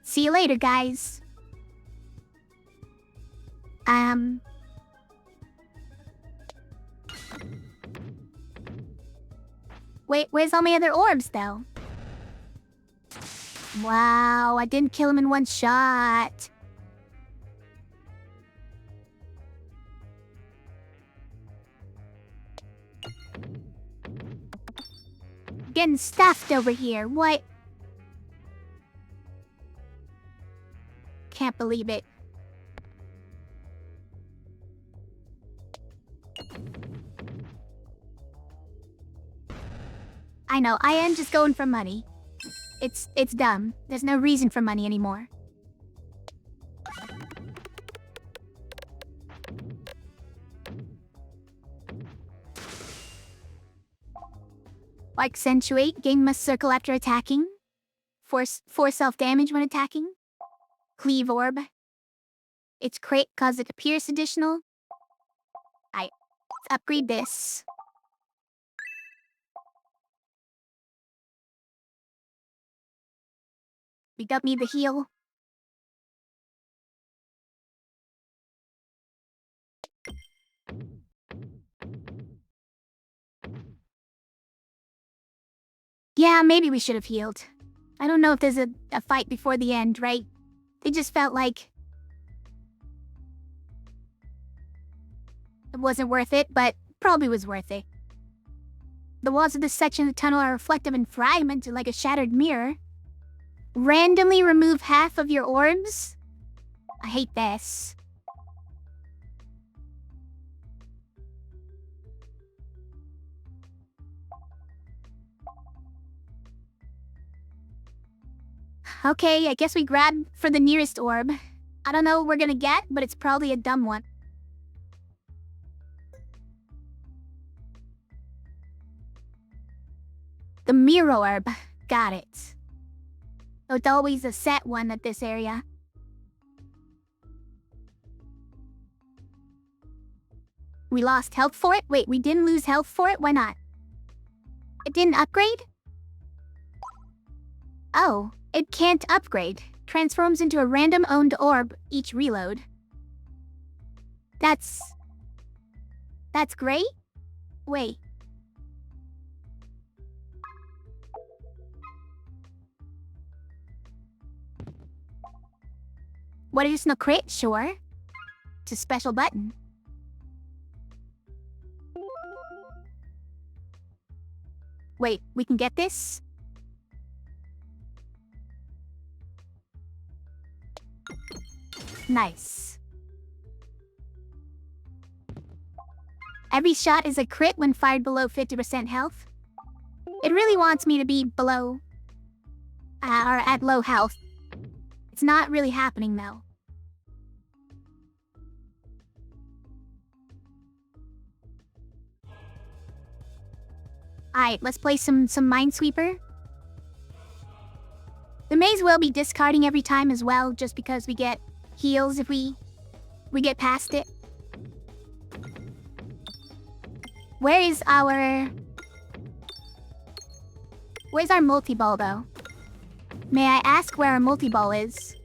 See you later, guys. Wait, where's all my other orbs, though? Wow, I didn't kill him in 1 shot. Getting stuffed over here, what? Can't believe it. I know, I am just going for money. It's dumb. There's no reason for money anymore. Accentuate, gain must circle after attacking. Force self-damage when attacking. Cleave orb. It's crate cause it to pierce additional. Let's upgrade this. We don't need the heal. Yeah, maybe we should have healed. I don't know if there's a fight before the end, right? It just felt like it wasn't worth it, but probably was worth it. The walls of this section of the tunnel are reflective and fragmented like a shattered mirror. Randomly remove half of your orbs? I hate this. Okay, I guess we grab for the nearest orb. I don't know what we're gonna get, but it's probably a dumb one. The mirror orb. Got it. So it's always a set one at this area. We lost health for it? Wait, we didn't lose health for it? Why not? It didn't upgrade? Oh, it can't upgrade. transforms into a random owned orb each reload. That's great? Wait. What additional crit? Sure. It's a special button. Wait, we can get this? Nice. Every shot is a crit when fired below 50% health. It really wants me to be below... or at low health. It's not really happening though. Alright, let's play some Minesweeper. We may as well be discarding every time as well, just because we get heals if we get past it. Where's our multi-ball though? May I ask where our multi-ball is?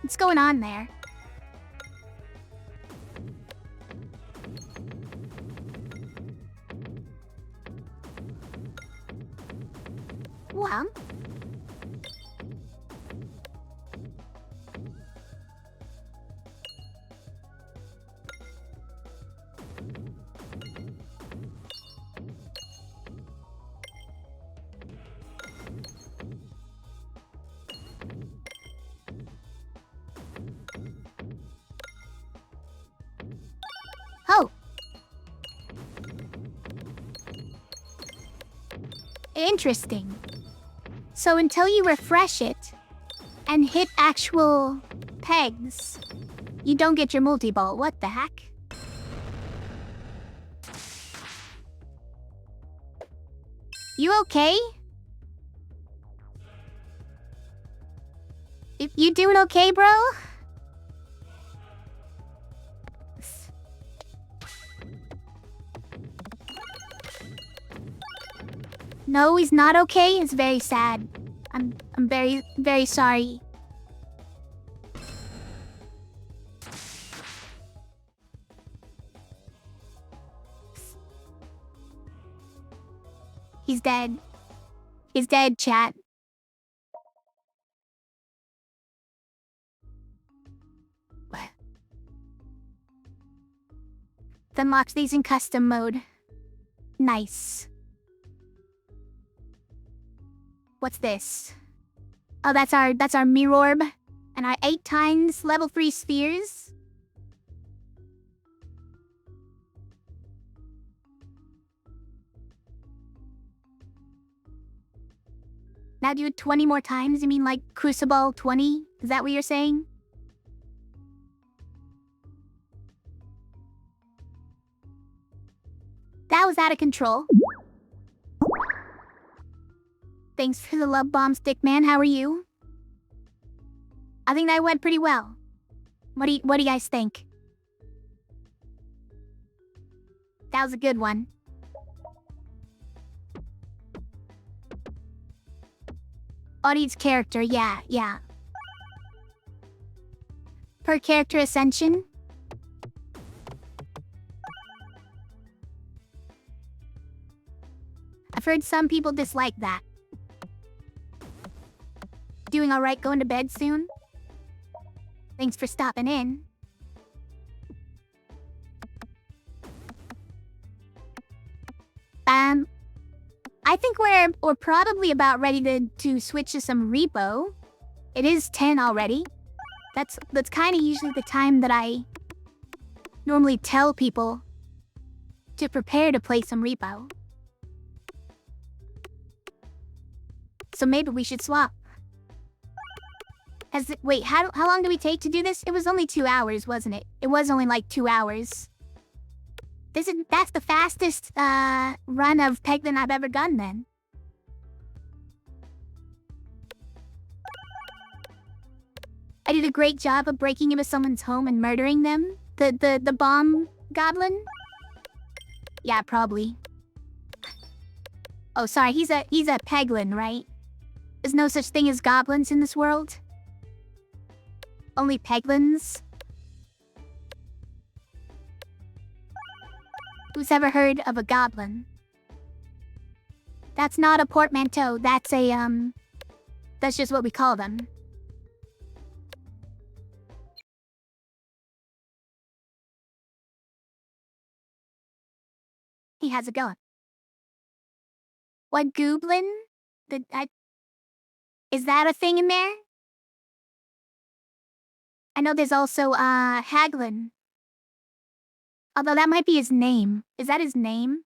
What's going on there? Well... Oh! Interesting. So until you refresh it and hit actual pegs, you don't get your multi-ball. What the heck? You okay? You doing okay, bro? No, he's not okay. It's very sad. I'm very, very sorry. He's dead. He's dead, chat. What? Unlocks these in custom mode. Nice. What's this? Oh, that's our mirror orb. And our 8 times level 3 spheres. Now do it 20 more times? You mean like Crucible 20? Is that what you're saying? That was out of control. Thanks for the love bomb, stick man. How are you? I think that went pretty well. What do you guys think? That was a good one. Audience character, yeah. Per character ascension? I've heard some people dislike that. Doing alright going to bed soon? Thanks for stopping in. I think we're probably about ready to switch to some repo. It is 10 already. That's kind of usually the time that I normally tell people to prepare to play some repo. So maybe we should swap. Wait, how long did we take to do this? It was only 2 hours, wasn't it? It was only like 2 hours. That's the fastest run of Peglin I've ever done then. I did a great job of breaking into someone's home and murdering them. The bomb goblin? Yeah, probably. Oh, sorry, he's a Peglin, right? There's no such thing as goblins in this world. Only Peglins. Who's ever heard of a goblin? That's not a portmanteau, that's that's just what we call them. He has a go. What goblin? Is that a thing in there? I know there's also, Haglin. Although that might be his name. Is that his name?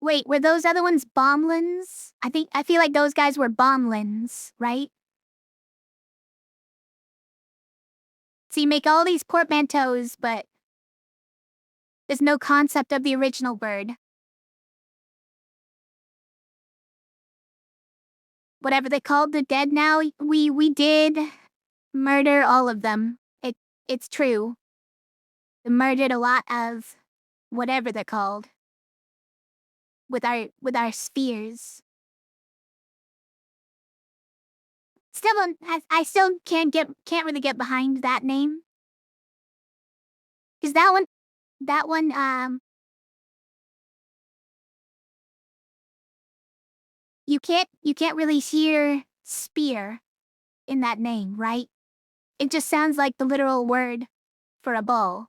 Wait, were those other ones bomblins? I feel like those guys were bomblins, right? So you make all these portmanteaus, but there's no concept of the original bird. Whatever they called the dead now, we did murder all of them. It's true. We murdered a lot of whatever they're called. With our spheres. Still don't, I still can't really get behind that name. Cause that one, you can't really hear spear in that name, right? It just sounds like the literal word for a bow.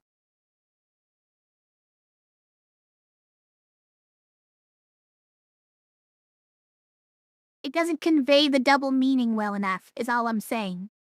It doesn't convey the double meaning well enough, is all I'm saying.